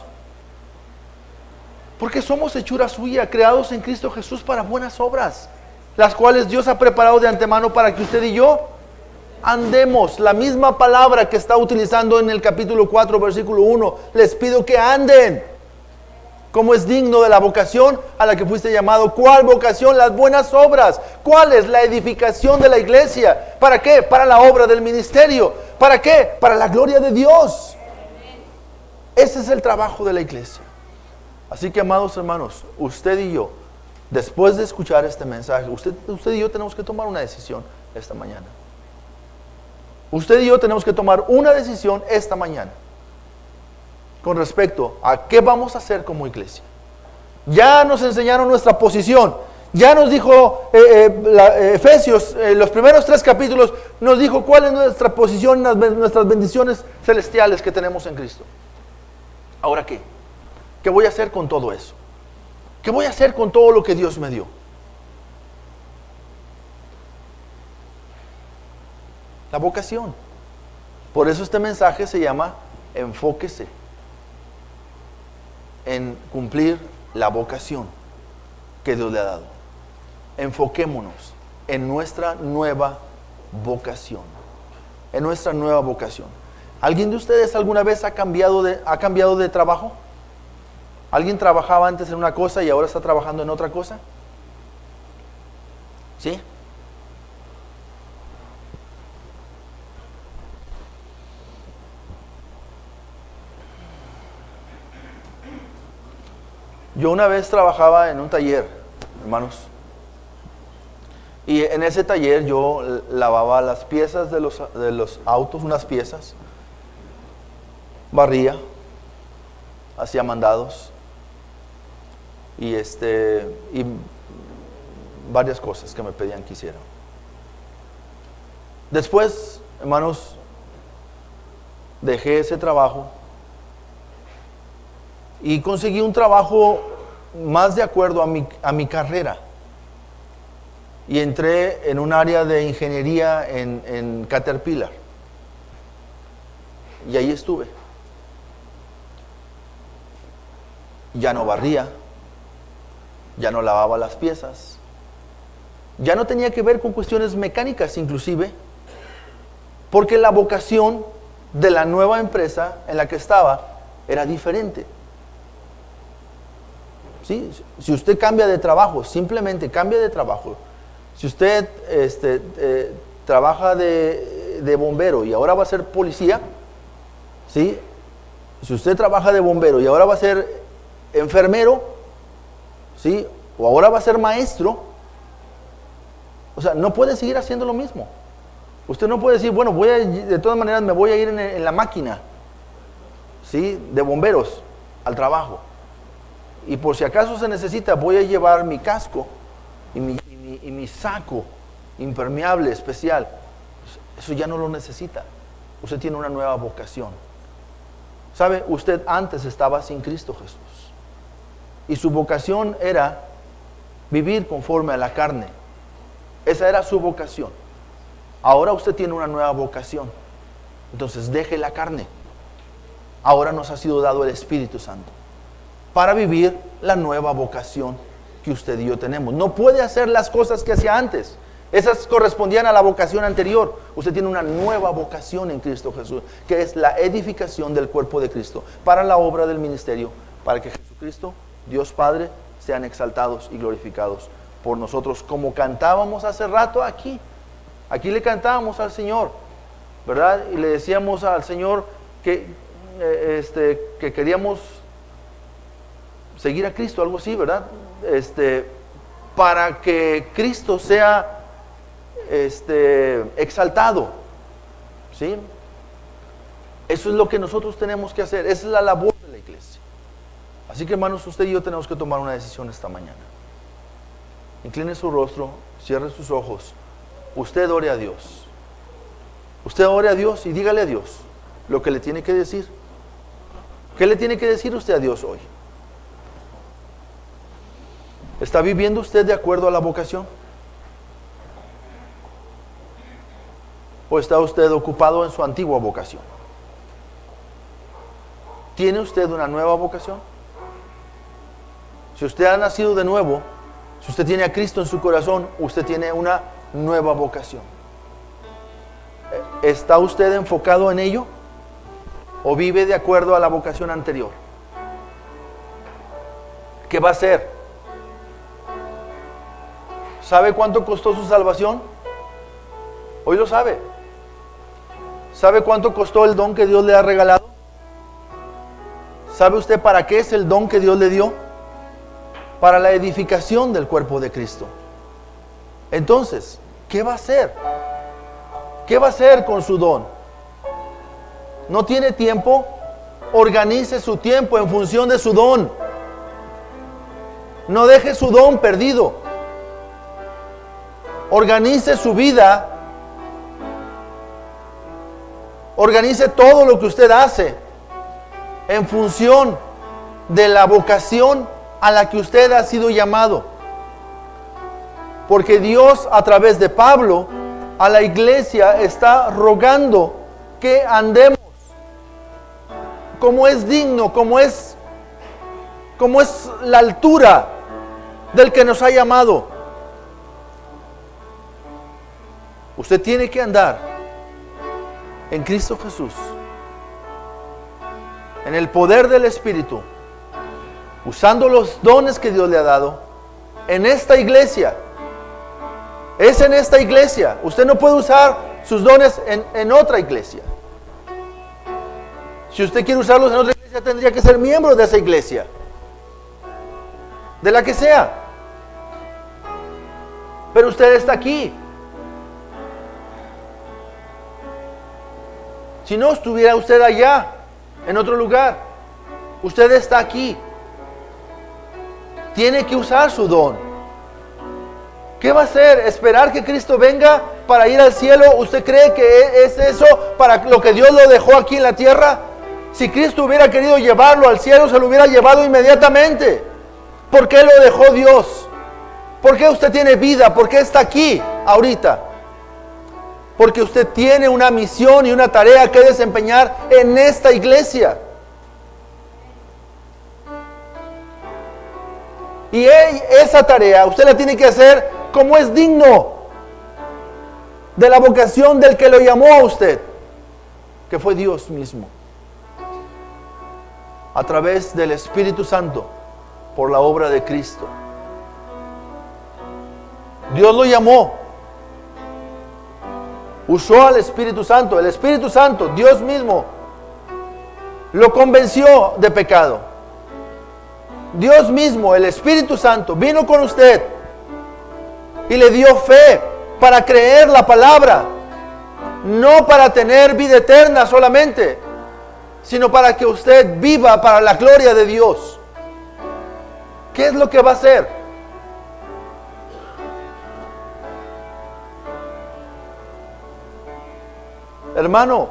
Speaker 1: Porque somos hechura suya, creados en Cristo Jesús para buenas obras, las cuales Dios ha preparado de antemano para que usted y yo andemos. La misma palabra que está utilizando en el capítulo 4, versículo 1. Les pido que anden como es digno de la vocación a la que fuiste llamado. ¿Cuál vocación? Las buenas obras. ¿Cuál es? La edificación de la iglesia. ¿Para qué? Para la obra del ministerio. ¿Para qué? Para la gloria de Dios. Ese es el trabajo de la iglesia. Así que, amados hermanos, usted y yo, después de escuchar este mensaje, usted y yo tenemos que tomar una decisión esta mañana. Usted y yo tenemos que tomar una decisión esta mañana con respecto a qué vamos a hacer como iglesia. Ya nos enseñaron nuestra posición. Ya nos dijo Efesios, los primeros 3 capítulos, nos dijo cuál es nuestra posición, nuestras bendiciones celestiales que tenemos en Cristo. ¿Ahora qué? ¿Qué voy a hacer con todo eso? ¿Qué voy a hacer con todo lo que Dios me dio? La vocación. Por eso este mensaje se llama Enfóquese en cumplir la vocación que Dios le ha dado. Enfoquémonos en nuestra nueva vocación. En nuestra nueva vocación. ¿Alguien de ustedes alguna vez ha cambiado de trabajo? ¿Alguien trabajaba antes en una cosa y ahora está trabajando en otra cosa? ¿Sí? Yo una vez trabajaba en un taller, hermanos, y en ese taller yo lavaba las piezas de los autos, unas piezas, barría, hacía mandados y varias cosas que me pedían que hiciera. Después, hermanos, dejé ese trabajo y conseguí un trabajo más de acuerdo a mi carrera. Y entré en un área de ingeniería en Caterpillar. Y ahí estuve. Ya no barría, ya no lavaba las piezas, ya no tenía que ver con cuestiones mecánicas inclusive, porque la vocación de la nueva empresa en la que estaba era diferente. ¿Sí? Si usted cambia de trabajo, simplemente cambia de trabajo. Si usted trabaja de bombero y ahora va a ser policía, ¿sí? Si usted trabaja de bombero y ahora va a ser enfermero, ¿sí? O ahora va a ser maestro, o sea, no puede seguir haciendo lo mismo. Usted no puede decir, bueno, de todas maneras me voy a ir en la máquina, ¿sí? De bomberos al trabajo. y por si acaso se necesita, voy a llevar mi casco y mi saco impermeable especial. Eso ya no lo necesita. Usted tiene una nueva vocación. ¿Sabe? Usted antes estaba sin Cristo Jesús. Y su vocación era vivir conforme a la carne. Esa era su vocación. Ahora usted tiene una nueva vocación. Entonces deje la carne. Ahora nos ha sido dado el Espíritu Santo para vivir la nueva vocación que usted y yo tenemos. No puede hacer las cosas que hacía antes. Esas correspondían a la vocación anterior. Usted tiene una nueva vocación en Cristo Jesús, que es la edificación del cuerpo de Cristo para la obra del ministerio, para que Jesucristo, Dios Padre, sean exaltados y glorificados por nosotros, como cantábamos hace rato aquí. Aquí le cantábamos al Señor, ¿verdad? Y le decíamos al Señor que queríamos seguir a Cristo, algo así, ¿verdad? Para que Cristo sea exaltado, ¿sí? Eso es lo que nosotros tenemos que hacer. Esa es la labor de la iglesia. Así que, hermanos, usted y yo tenemos que tomar una decisión esta mañana. Incline su rostro, cierre sus ojos. Usted ore a Dios. Usted ore a Dios y dígale a Dios lo que le tiene que decir. ¿Qué le tiene que decir usted a Dios hoy? ¿Está viviendo usted de acuerdo a la vocación? ¿O está usted ocupado en su antigua vocación? ¿Tiene usted una nueva vocación? Si usted ha nacido de nuevo, si usted tiene a Cristo en su corazón, usted tiene una nueva vocación. ¿Está usted enfocado en ello? ¿O vive de acuerdo a la vocación anterior? ¿Qué va a hacer? ¿Sabe cuánto costó su salvación? Hoy lo sabe. ¿Sabe cuánto costó el don que Dios le ha regalado? ¿Sabe usted para qué es el don que Dios le dio? Para la edificación del cuerpo de Cristo. Entonces, ¿qué va a hacer? ¿Qué va a hacer con su don? ¿No tiene tiempo? Organice su tiempo en función de su don. No deje su don perdido. Organice su vida. Organice todo lo que usted hace en función de la vocación a la que usted ha sido llamado. Porque Dios, a través de Pablo, a la iglesia está rogando que andemos como es digno, como es la altura del que nos ha llamado. Usted tiene que andar en Cristo Jesús, en el poder del Espíritu, usando los dones que Dios le ha dado en esta iglesia. Es en esta iglesia. Usted no puede usar sus dones en otra iglesia. Si usted quiere usarlos en otra iglesia, tendría que ser miembro de esa iglesia, de la que sea. Pero usted está aquí. Si no, estuviera usted allá, en otro lugar. Usted está aquí. Tiene que usar su don. ¿Qué va a hacer? ¿Esperar que Cristo venga para ir al cielo? ¿Usted cree que es eso para lo que Dios lo dejó aquí en la tierra? Si Cristo hubiera querido llevarlo al cielo, se lo hubiera llevado inmediatamente. ¿Por qué lo dejó Dios? ¿Por qué usted tiene vida? ¿Por qué está aquí ahorita? Porque usted tiene una misión y una tarea que desempeñar en esta iglesia. Y esa tarea usted la tiene que hacer como es digno de la vocación del que lo llamó a usted, que fue Dios mismo, a través del Espíritu Santo, por la obra de Cristo. Dios lo llamó, usó al Espíritu Santo. El Espíritu Santo, Dios mismo, lo convenció de pecado. Dios mismo, el Espíritu Santo, vino con usted y le dio fe para creer la palabra, no para tener vida eterna solamente, sino para que usted viva para la gloria de Dios. ¿Qué es lo que va a hacer? Hermano,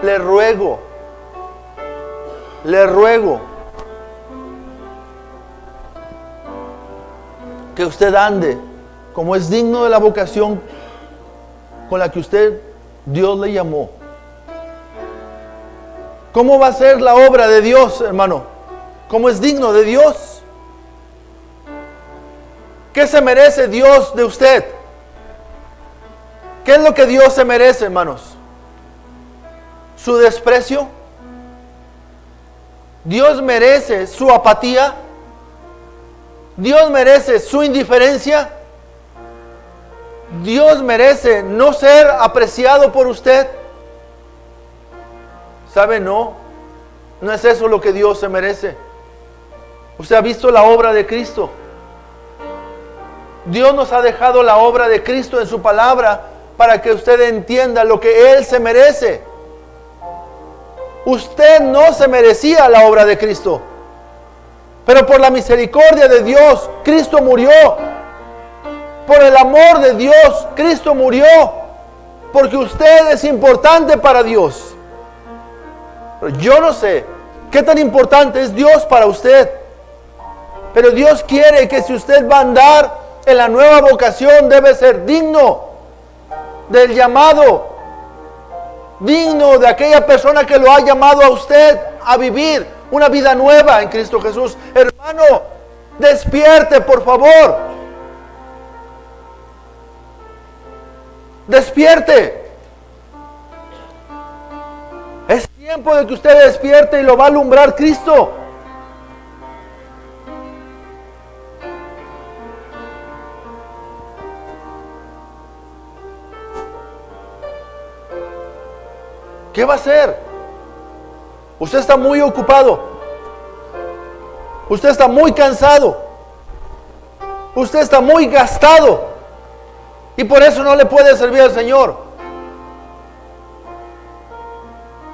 Speaker 1: le ruego que usted ande como es digno de la vocación con la que Dios le llamó. ¿Cómo va a ser la obra de Dios, hermano? ¿Cómo es digno de Dios? ¿Qué se merece Dios de usted? ¿Qué es lo que Dios se merece, hermanos? ¿Su desprecio? ¿Dios merece su apatía? ¿Dios merece su indiferencia? ¿Dios merece no ser apreciado por usted? ¿Sabe? No es eso lo que Dios se merece. Usted ha visto la obra de Cristo. Dios nos ha dejado la obra de Cristo en su palabra para que usted entienda lo que Él se merece. Usted no se merecía la obra de Cristo, pero por la misericordia de Dios, Cristo murió. Por el amor de Dios, Cristo murió, porque usted es importante para Dios. Pero yo no sé qué tan importante es Dios para usted, pero Dios quiere que si usted va a andar en la nueva vocación, debe ser digno del llamado, digno de aquella persona que lo ha llamado a usted a vivir una vida nueva en Cristo Jesús. Hermano, despierte, por favor. Despierte. Es tiempo de que usted despierte y lo va a alumbrar Cristo. ¿Qué va a hacer? Usted está muy ocupado. Usted está muy cansado. Usted está muy gastado. Y por eso no le puede servir al Señor.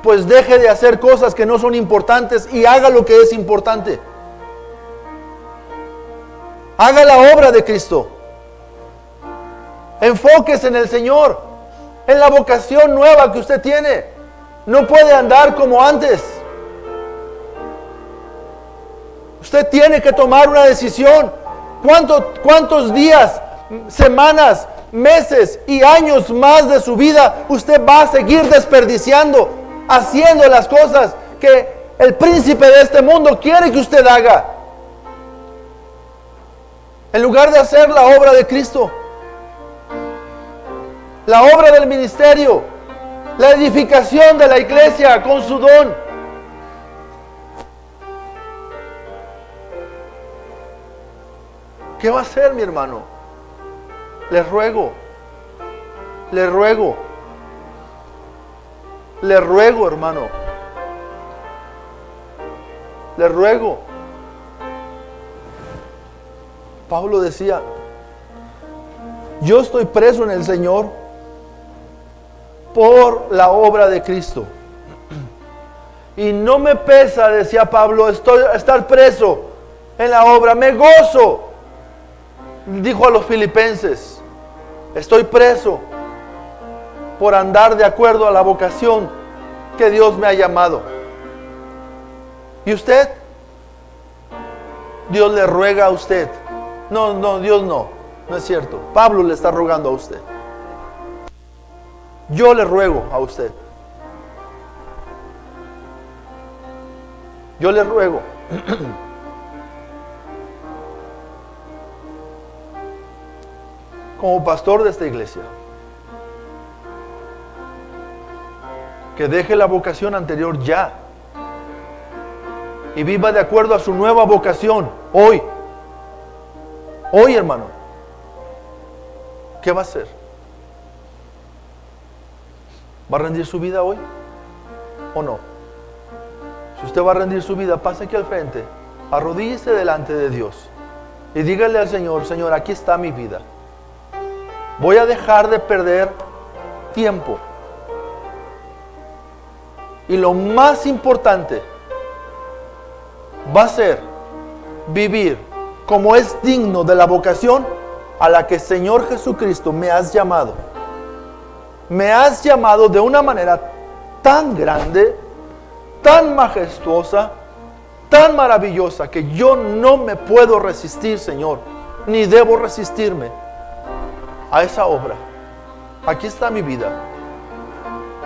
Speaker 1: Pues deje de hacer cosas que no son importantes y haga lo que es importante. Haga la obra de Cristo. Enfóquese en el Señor, en la vocación nueva que usted tiene. No puede andar como antes. Usted tiene que tomar una decisión. ¿Cuántos días, semanas, meses y años más de su vida usted va a seguir desperdiciando haciendo las cosas que el príncipe de este mundo quiere que usted haga, en lugar de hacer la obra de Cristo, la obra del ministerio, la edificación de la iglesia con su don? ¿Qué va a hacer, mi hermano? Le ruego, hermano, le ruego. Pablo decía: yo estoy preso en el Señor por la obra de Cristo. Y no me pesa, decía Pablo, estar preso en la obra. Me gozo, dijo a los filipenses. Estoy preso por andar de acuerdo a la vocación que Dios me ha llamado. ¿Y usted? Dios le ruega a usted. No, Dios no es cierto. Pablo le está rogando a usted. Yo le ruego a usted. Yo le ruego. Como pastor de esta iglesia, que deje la vocación anterior ya y viva de acuerdo a su nueva vocación hoy. Hoy, hermano. ¿Qué va a hacer? ¿Va a rendir su vida hoy o no? Si usted va a rendir su vida, pase aquí al frente, arrodíllese delante de Dios y dígale al Señor: Señor, aquí está mi vida. Voy a dejar de perder tiempo. Y lo más importante va a ser vivir como es digno de la vocación a la que, Señor Jesucristo, me has llamado. Me has llamado de una manera tan grande, tan majestuosa, tan maravillosa, que yo no me puedo resistir, Señor, ni debo resistirme a esa obra. Aquí está mi vida.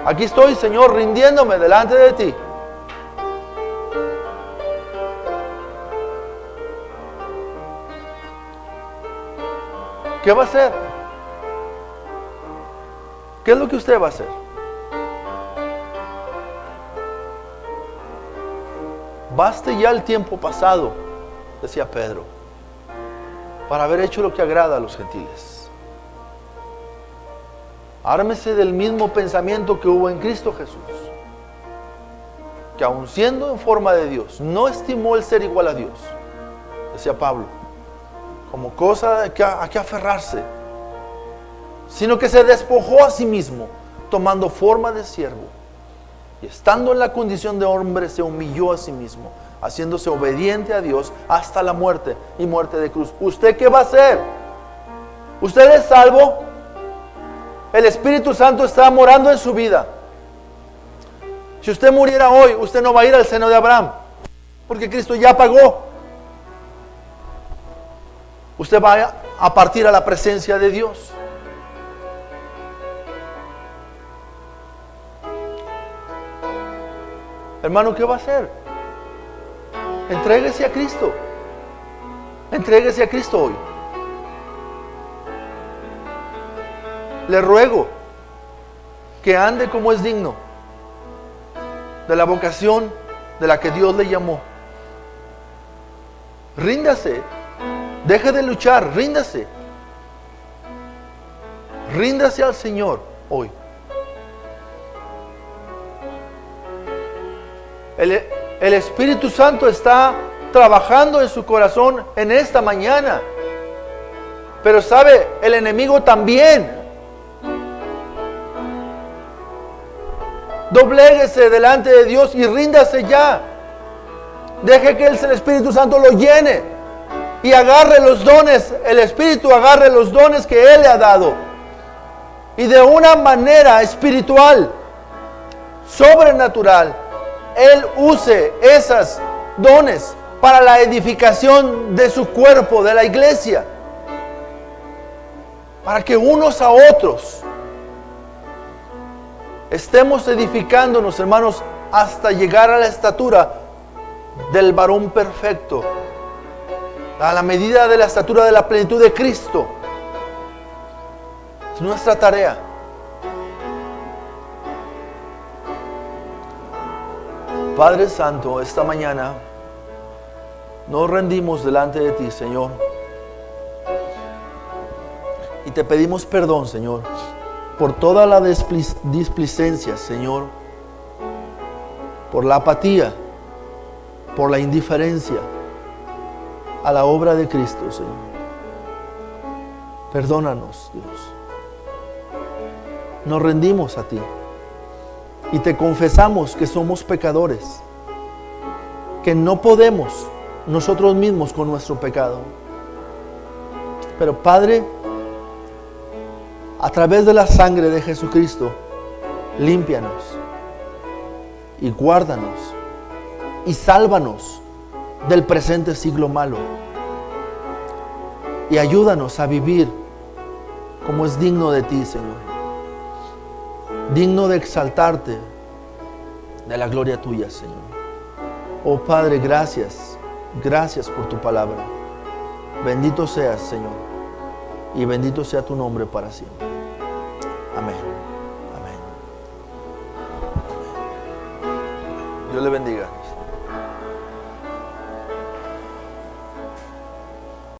Speaker 1: Aquí estoy, Señor, rindiéndome delante de ti. ¿Qué va a hacer? ¿Qué es lo que usted va a hacer? Baste ya el tiempo pasado, decía Pedro, para haber hecho lo que agrada a los gentiles. Ármese del mismo pensamiento que hubo en Cristo Jesús, que aun siendo en forma de Dios, no estimó el ser igual a Dios, decía Pablo, como cosa a que aferrarse, sino que se despojó a sí mismo, tomando forma de siervo, y estando en la condición de hombre se humilló a sí mismo, haciéndose obediente a Dios hasta la muerte y muerte de cruz. ¿Usted qué va a hacer? ¿Usted es salvo? El Espíritu Santo está morando en su vida. Si usted muriera hoy, usted no va a ir al seno de Abraham, porque Cristo ya pagó. Usted va a partir a la presencia de Dios. Hermano, ¿qué va a hacer? Entréguese a Cristo. Entréguese a Cristo hoy. Le ruego que ande como es digno de la vocación de la que Dios le llamó. Ríndase. Deje de luchar, ríndase. Ríndase al Señor hoy. El Espíritu Santo está trabajando en su corazón en esta mañana. Pero sabe, el enemigo también. Dobléguese delante de Dios y ríndase ya. Deje que el Espíritu Santo lo llene. Y agarre los dones, el Espíritu agarre los dones que Él le ha dado. Y de una manera espiritual, sobrenatural, Él use esos dones para la edificación de su cuerpo, de la iglesia. Para que unos a otros estemos edificándonos, hermanos, hasta llegar a la estatura del varón perfecto, a la medida de la estatura de la plenitud de Cristo. Es nuestra tarea. Padre Santo, esta mañana nos rendimos delante de ti, Señor, y te pedimos perdón, Señor, por toda la displicencia, Señor, por la apatía, por la indiferencia a la obra de Cristo, Señor. Perdónanos, Dios. Nos rendimos a ti y te confesamos que somos pecadores, que no podemos nosotros mismos con nuestro pecado. Pero Padre, a través de la sangre de Jesucristo, límpianos y guárdanos y sálvanos del presente siglo malo, y ayúdanos a vivir como es digno de ti, Señor, digno de exaltarte, de la gloria tuya, Señor. Oh Padre, gracias por tu palabra. Bendito seas, Señor, y bendito sea tu nombre para siempre. Amén. Amén. Dios le bendiga.